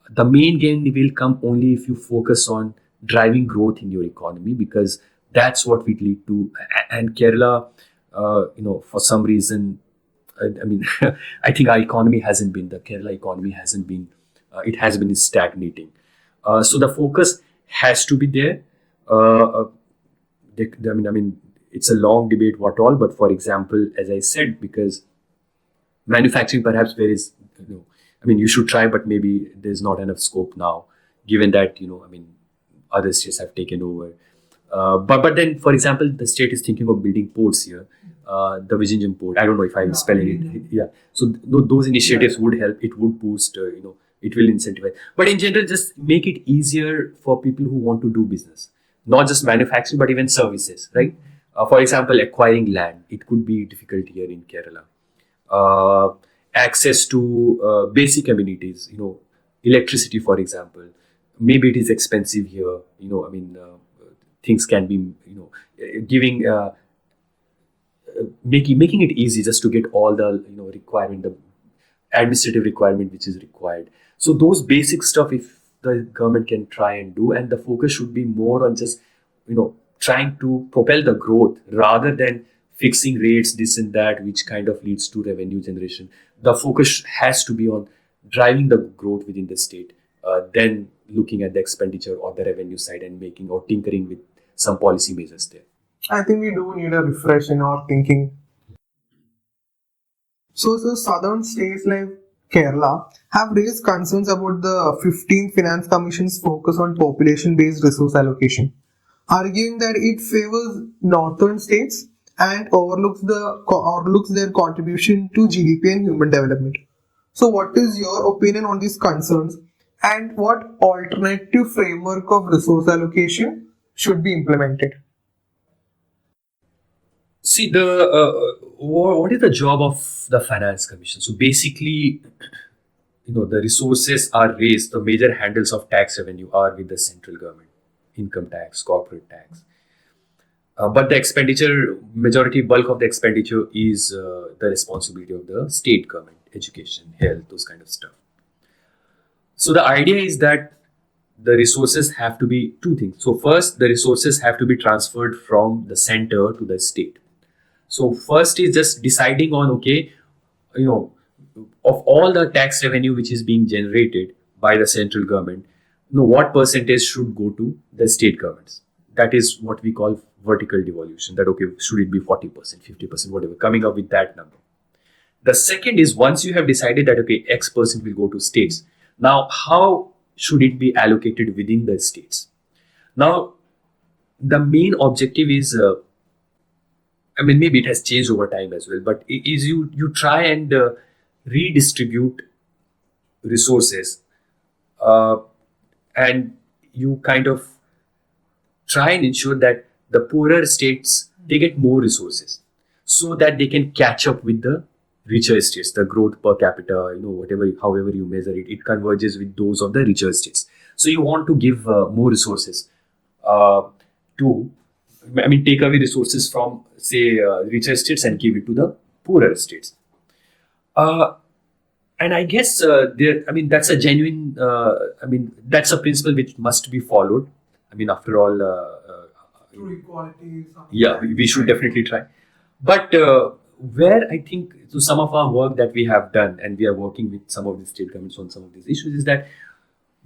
The main gain will come only if you focus on driving growth in your economy, because that's what will lead to. And Kerala, for some reason, I think our economy hasn't been, the Kerala economy hasn't been, it has been stagnating. So the focus has to be there. It's a long debate what all, but for example, as I said, because manufacturing perhaps there is, you should try, but maybe there's not enough scope now, given that, other states have taken over. But then, for example, the state is thinking of building ports here. The Vizhinjam port, I don't know if I'm spelling it. Yeah. So those initiatives would help. It would boost, it will incentivize. But in general, just make it easier for people who want to do business. Not just manufacturing, but even services, right? For example, acquiring land. It could be difficult here in Kerala. Access to basic amenities, electricity, for example. Maybe it is expensive here, things can be, giving, making it easy just to get all the, requirement, the administrative requirement which is required. So those basic stuff, if the government can try and do, and the focus should be more on just, trying to propel the growth rather than fixing rates, this and that, which kind of leads to revenue generation. The focus has to be on driving the growth within the state, then looking at the expenditure or the revenue side and making or tinkering with some policy measures there. I think we do need a refresh in our thinking. So, southern states like Kerala have raised concerns about the 15th Finance Commission's focus on population-based resource allocation, arguing that it favors northern states and overlooks their contribution to GDP and human development. So, what is your opinion on these concerns, and what alternative framework of resource allocation should be implemented? See, what is the job of the Finance Commission? So basically, the resources are raised. The major handles of tax revenue are with the central government, income tax, corporate tax. But the expenditure, majority bulk of the expenditure is the responsibility of the state government, education, health, those kind of stuff. So the idea is that the resources have to be two things. So first, the resources have to be transferred from the center to the state. So first is just deciding on, of all the tax revenue which is being generated by the central government, what percentage should go to the state governments. That is what we call vertical devolution. That, should it be 40%, 50%, whatever, coming up with that number. The second is, once you have decided that, X percent will go to states. Now, how should it be allocated within the states? Now, the main objective is, maybe it has changed over time as well, but is you try and redistribute resources, and you kind of try and ensure that the poorer states, they get more resources so that they can catch up with the richer states. The growth per capita, however you measure it, it converges with those of the richer states. So you want to give more resources take away resources from, say, richer states and give it to the poorer states. And I guess that's a genuine, that's a principle which must be followed. After all, Through equality. Yeah, we should definitely try. But where I think, so some of our work that we have done, and we are working with some of the state governments on some of these issues, is that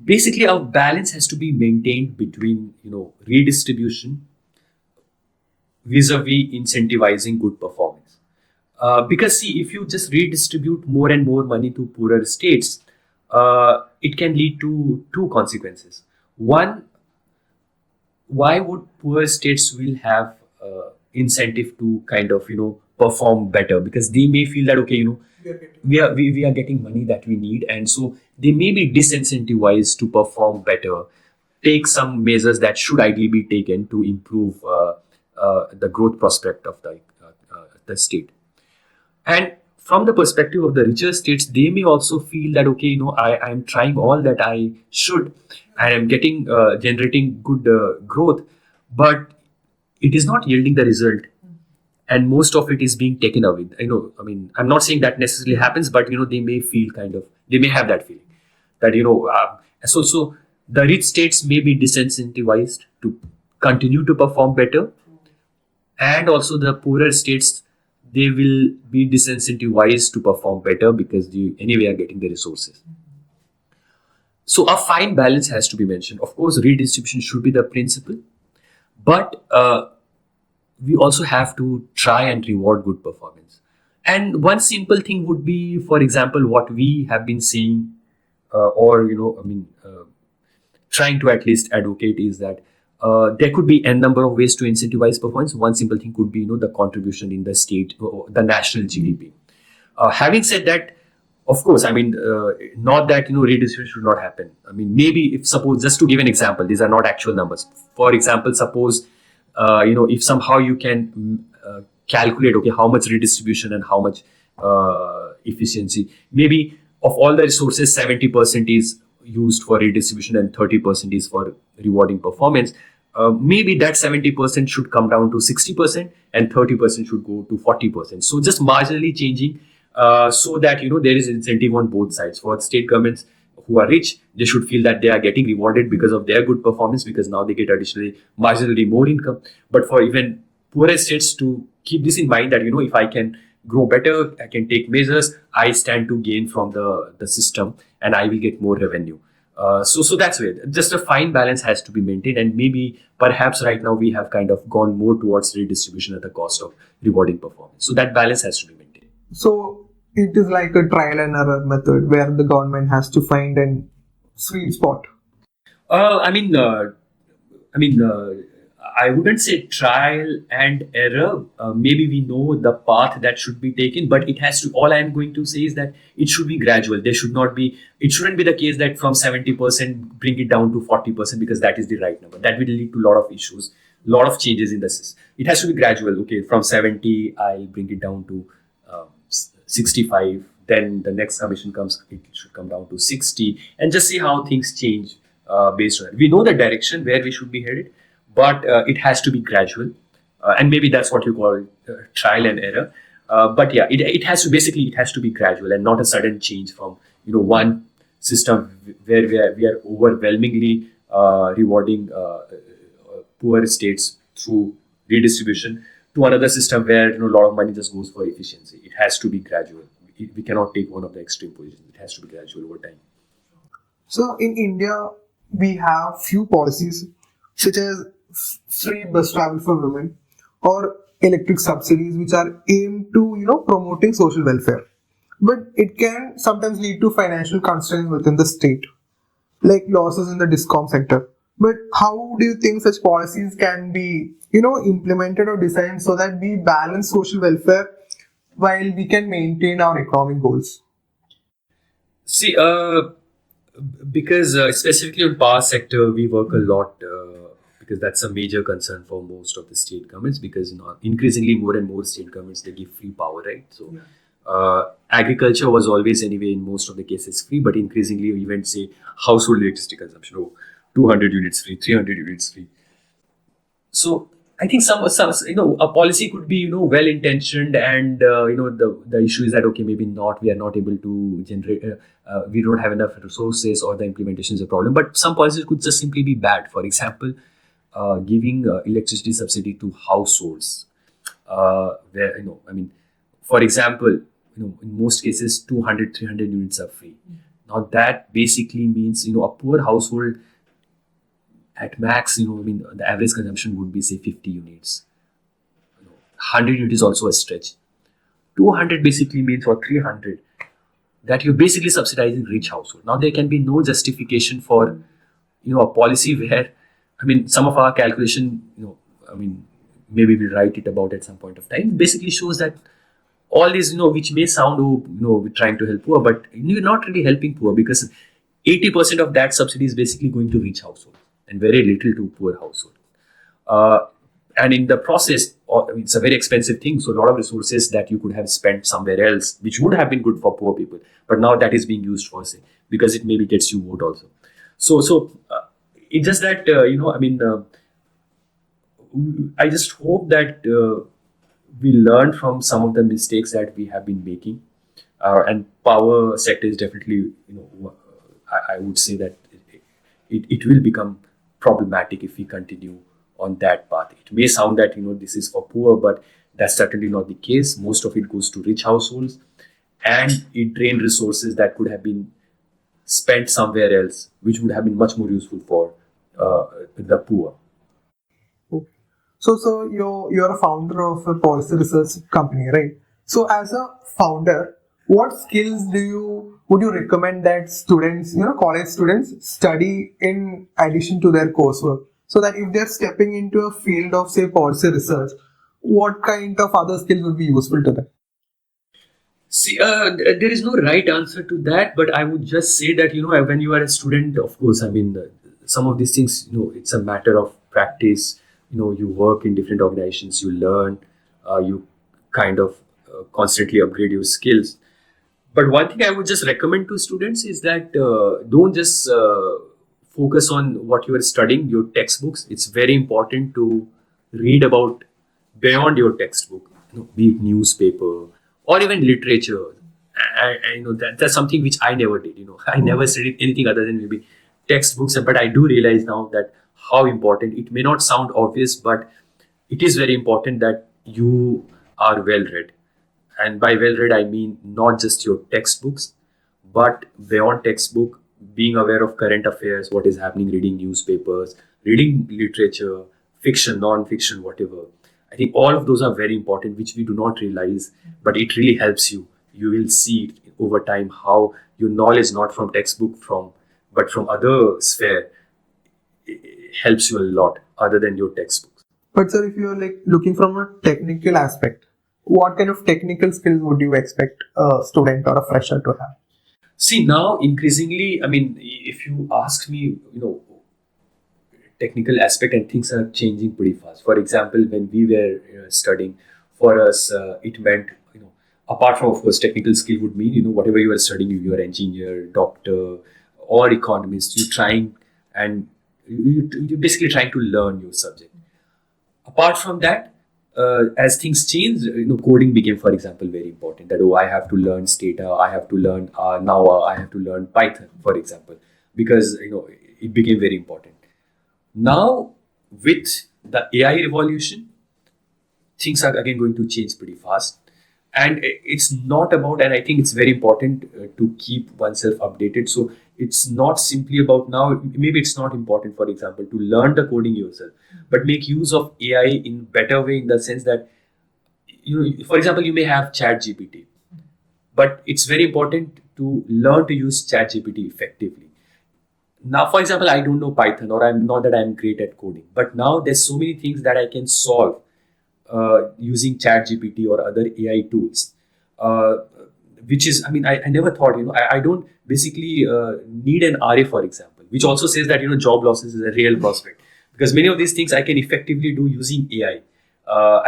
basically our balance has to be maintained between, redistribution vis-a-vis incentivizing good performance. Because see, if you just redistribute more and more money to poorer states, it can lead to two consequences. One, why would poor states will have incentive to kind of perform better? Because they may feel that we are getting money that we need, and so they may be disincentivized to perform better, take some measures that should ideally be taken to improve the growth prospect of the state. And from the perspective of the richer states, they may also feel that I am trying all that I should, I am getting generating good growth, but it is not yielding the result, and most of it is being taken away. I'm not saying that necessarily happens, but they may feel they may have that feeling that so the rich states may be disincentivized to continue to perform better, and also the poorer states, they will be disincentivized to perform better because they anyway are getting the resources. So a fine balance has to be mentioned. Of course, redistribution should be the principle, but we also have to try and reward good performance. And one simple thing would be, for example, what we have been seeing, trying to at least advocate, is that there could be n number of ways to incentivize performance. One simple thing could be, the contribution in the state, the national GDP. Having said that, of course, not that redistribution should not happen. Maybe if suppose, just to give an example, these are not actual numbers. For example, suppose if somehow you can calculate how much redistribution and how much efficiency. Maybe of all the resources, 70% is used for redistribution and 30% is for rewarding performance. Maybe that 70% should come down to 60% and 30% should go to 40%. So just marginally changing so that there is incentive on both sides. For state governments, who are rich, they should feel that they are getting rewarded because of their good performance, because now they get additionally marginally more income. But for even poorer states to keep this in mind, that if I can grow better, I can take measures, I stand to gain from the system and I will get more revenue. So that's where just a fine balance has to be maintained, and maybe perhaps right now we have kind of gone more towards redistribution at the cost of rewarding performance. So that balance has to be maintained. So it is like a trial and error method where the government has to find a sweet spot. Uh, I mean, uh, I mean, I wouldn't say trial and error. Maybe we know the path that should be taken, but it has to. All I am going to say is that it should be gradual. There should not be. It shouldn't be the case that from 70% bring it down to 40%, because that is the right number. That will lead to a lot of issues, lot of changes in the system. It has to be gradual. Okay, from 70, I'll bring it down to 65. Then the next commission comes, it should come down to 60, and just see how things change based on it. We know the direction where we should be headed, but it has to be gradual, and maybe that's what you call trial and error. But yeah, it has to basically it has to be gradual and not a sudden change from one system where we are overwhelmingly rewarding poor states through redistribution to another system where a lot of money just goes for efficiency. It has to be gradual. We cannot take one of the extreme positions. It has to be gradual over time. So in India, we have few policies such as free bus travel for women or electric subsidies, which are aimed to promoting social welfare. But it can sometimes lead to financial constraints within the state, like losses in the discom sector. But how do you think such policies can be implemented or designed so that we balance social welfare while we can maintain our economic goals? See, because specifically on power sector, we work a lot because that's a major concern for most of the state governments, because increasingly more and more state governments, they give free power, right? So agriculture was always anyway in most of the cases free, but increasingly even say household electricity consumption, 200 units free, 300 units free. So I think some a policy could be well intentioned, and the issue is that okay, maybe not, we are not able to generate, we don't have enough resources, or the implementation is a problem. But some policies could just simply be bad. For example, giving electricity subsidy to households, where for example, in most cases 200, 300 units are free. Now that basically means a poor household at max, the average consumption would be say 50 units. 100 units is also a stretch. 200 basically means, or 300, that you're basically subsidizing rich household. Now there can be no justification for a policy where, some of our calculation, maybe we'll write it about at some point of time, basically shows that all these, which may sound, we're trying to help poor, but you're not really helping poor, because 80% of that subsidy is basically going to rich household and very little to poor household. And in the process, it's a very expensive thing. So a lot of resources that you could have spent somewhere else, which would have been good for poor people, but now that is being used for, say, because it maybe gets you vote also. So it's just that, I just hope that we learn from some of the mistakes that we have been making. And power sector is definitely, I would say that it will become problematic if we continue on that path. It may sound that this is for poor, but that's certainly not the case. Most of it goes to rich households, and it drains resources that could have been spent somewhere else, which would have been much more useful for the poor. Okay. So you're a founder of a policy research company, right? So as a founder, what skills would you recommend that students, college students, study in addition to their coursework, so that if they're stepping into a field of, say, policy research, what kind of other skills would be useful to them? See, there is no right answer to that, but I would just say that, when you are a student, of course, some of these things, it's a matter of practice. You work in different organizations, you learn, you kind of constantly upgrade your skills. But one thing I would just recommend to students is that don't just focus on what you are studying, your textbooks. It's very important to read about beyond your textbook, be it newspaper or even literature. that's something which I never did. I never studied anything other than maybe textbooks. But I do realize now that how important it may not sound obvious, but it is very important that you are well read. And by well read, I mean not just your textbooks, but beyond textbook, being aware of current affairs, what is happening, reading newspapers, reading literature, fiction, non-fiction, whatever. I think all of those are very important, which we do not realize, but it really helps you. You will see it over time how your knowledge, not from textbook, but from other sphere, helps you a lot other than your textbooks. But sir, if you are like looking from a technical aspect, what kind of technical skills would you expect a student or a fresher to have? See, now increasingly, I mean, if you ask me, technical aspect and things are changing pretty fast. For example, when we were studying, for us, it meant, apart from, of course, technical skill would mean, whatever you are studying, you are engineer, doctor, or economist, you're trying and you're basically trying to learn your subject. Apart from that, as things change, coding became, for example, very important. That I have to learn Stata, I have to learn NAAC, I have to learn Python, for example, because it became very important. Now, with the AI revolution, things are again going to change pretty fast. And it's not about, and I think it's very important to keep oneself updated. So it's not simply about now, maybe it's not important, for example, to learn the coding yourself, but make use of AI in better way, in the sense that, for example, you may have ChatGPT, but it's very important to learn to use ChatGPT effectively. Now, for example, I don't know Python, or I'm not that I'm great at coding, but now there's so many things that I can solve using ChatGPT or other AI tools, which is, I never thought, I don't basically need an RA, for example, which also says that, job losses is a real prospect, because many of these things I can effectively do using AI,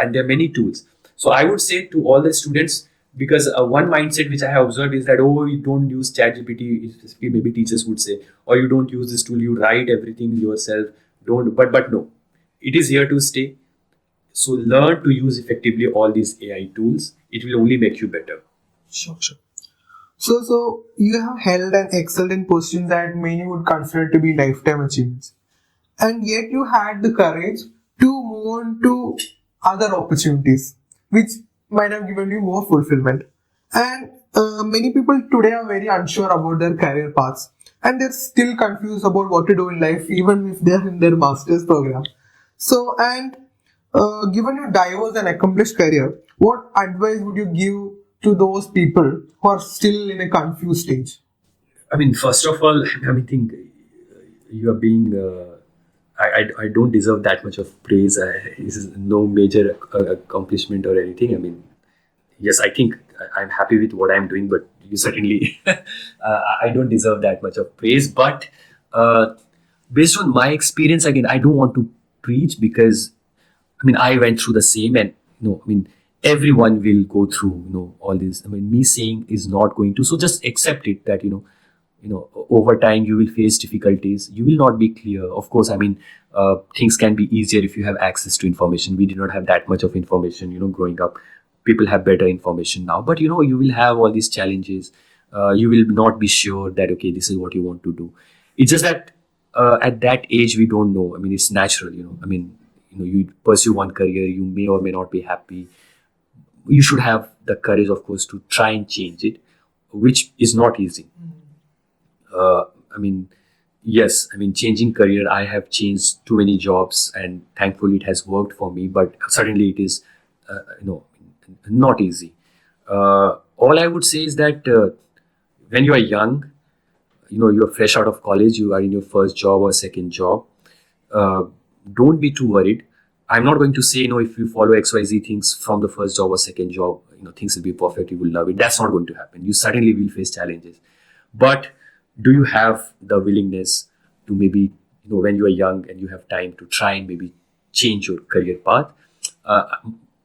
and there are many tools. So I would say to all the students, because one mindset which I have observed is that, oh, you don't use ChatGPT, specifically maybe teachers would say, or you don't use this tool, you write everything yourself, but no, it is here to stay. So learn to use effectively all these AI tools. It will only make you better. Sure. So you have held and excelled in positions that many would consider to be lifetime achievements, and yet you had the courage to move on to other opportunities, which might have given you more fulfillment. And many people today are very unsure about their career paths, and they're still confused about what to do in life, even if they're in their master's program. So, and given your diverse and accomplished career, what advice would you give to those people who are still in a confused stage? First of all, think you are being. I don't deserve that much of praise. This is no major accomplishment or anything. Yes, I think I'm happy with what I'm doing, but you certainly, I don't deserve that much of praise. But based on my experience, again, I don't want to preach, because I went through the same, and everyone will go through all this. Me saying is not going to, so just accept it that over time you will face difficulties, you will not be clear. Of course, things can be easier if you have access to information. We did not have that much of information growing up. People have better information now, but you will have all these challenges. You will not be sure that, okay, this is what you want to do. It's just that at that age we don't know. It's natural. You pursue one career, you may or may not be happy. You should have the courage, of course, to try and change it, which is not easy. Yes, changing career, I have changed too many jobs, and thankfully it has worked for me, but certainly it is not easy. All I would say is that when you are young, you're fresh out of college, you are in your first job or second job, don't be too worried. I'm not going to say, if you follow XYZ things from the first job or second job, things will be perfect, you will love it. That's not going to happen. You certainly will face challenges. But do you have the willingness to maybe, when you are young and you have time, to try and maybe change your career path?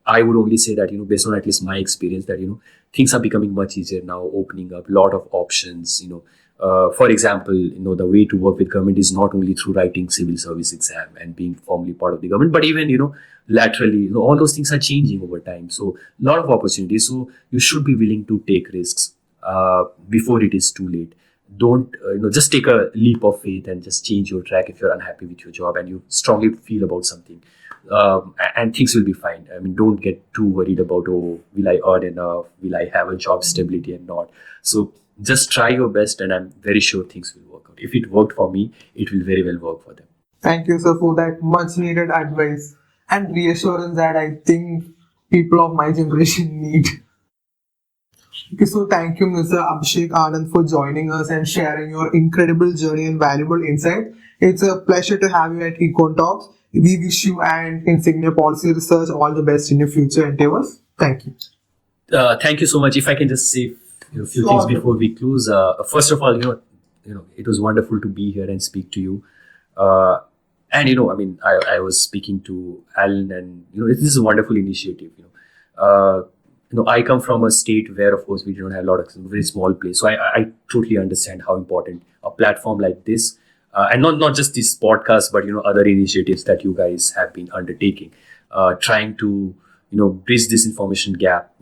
I would only say that, based on at least my experience, that, things are becoming much easier now, opening up a lot of options. For example, the way to work with government is not only through writing civil service exam and being formally part of the government, but even, laterally, all those things are changing over time. So a lot of opportunities. So you should be willing to take risks. before it is too late. Don't just take a leap of faith and just change your track if you're unhappy with your job and you strongly feel about something, and things will be fine. I mean, don't get too worried about, oh, will I earn enough, will I have a job stability and not. So just try your best, and I'm very sure things will work out. If it worked for me, it will very well work for them. Thank you, sir, for that much needed advice and reassurance that I think people of my generation need. Okay, so thank you, Mr. Abhishek Anand, for joining us and sharing your incredible journey and valuable insight. It's a pleasure to have you at Econ Talks. We wish you and Insignia Policy Research all the best in your future endeavors. Thank you. Thank you so much. If I can just say a few things before we close. First of all, it was wonderful to be here and speak to you. And I mean, I was speaking to Alan, and this is a wonderful initiative. I come from a state where, of course, we don't have a lot of very small place. So I totally understand how important a platform like this, and not just this podcast, but other initiatives that you guys have been undertaking, trying to bridge this information gap.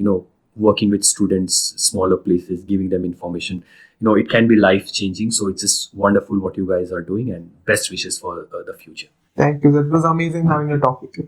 Working with students, smaller places, giving them information. It can be life changing. So it's just wonderful what you guys are doing, and best wishes for the future. Thank you. That was amazing having a talk with you.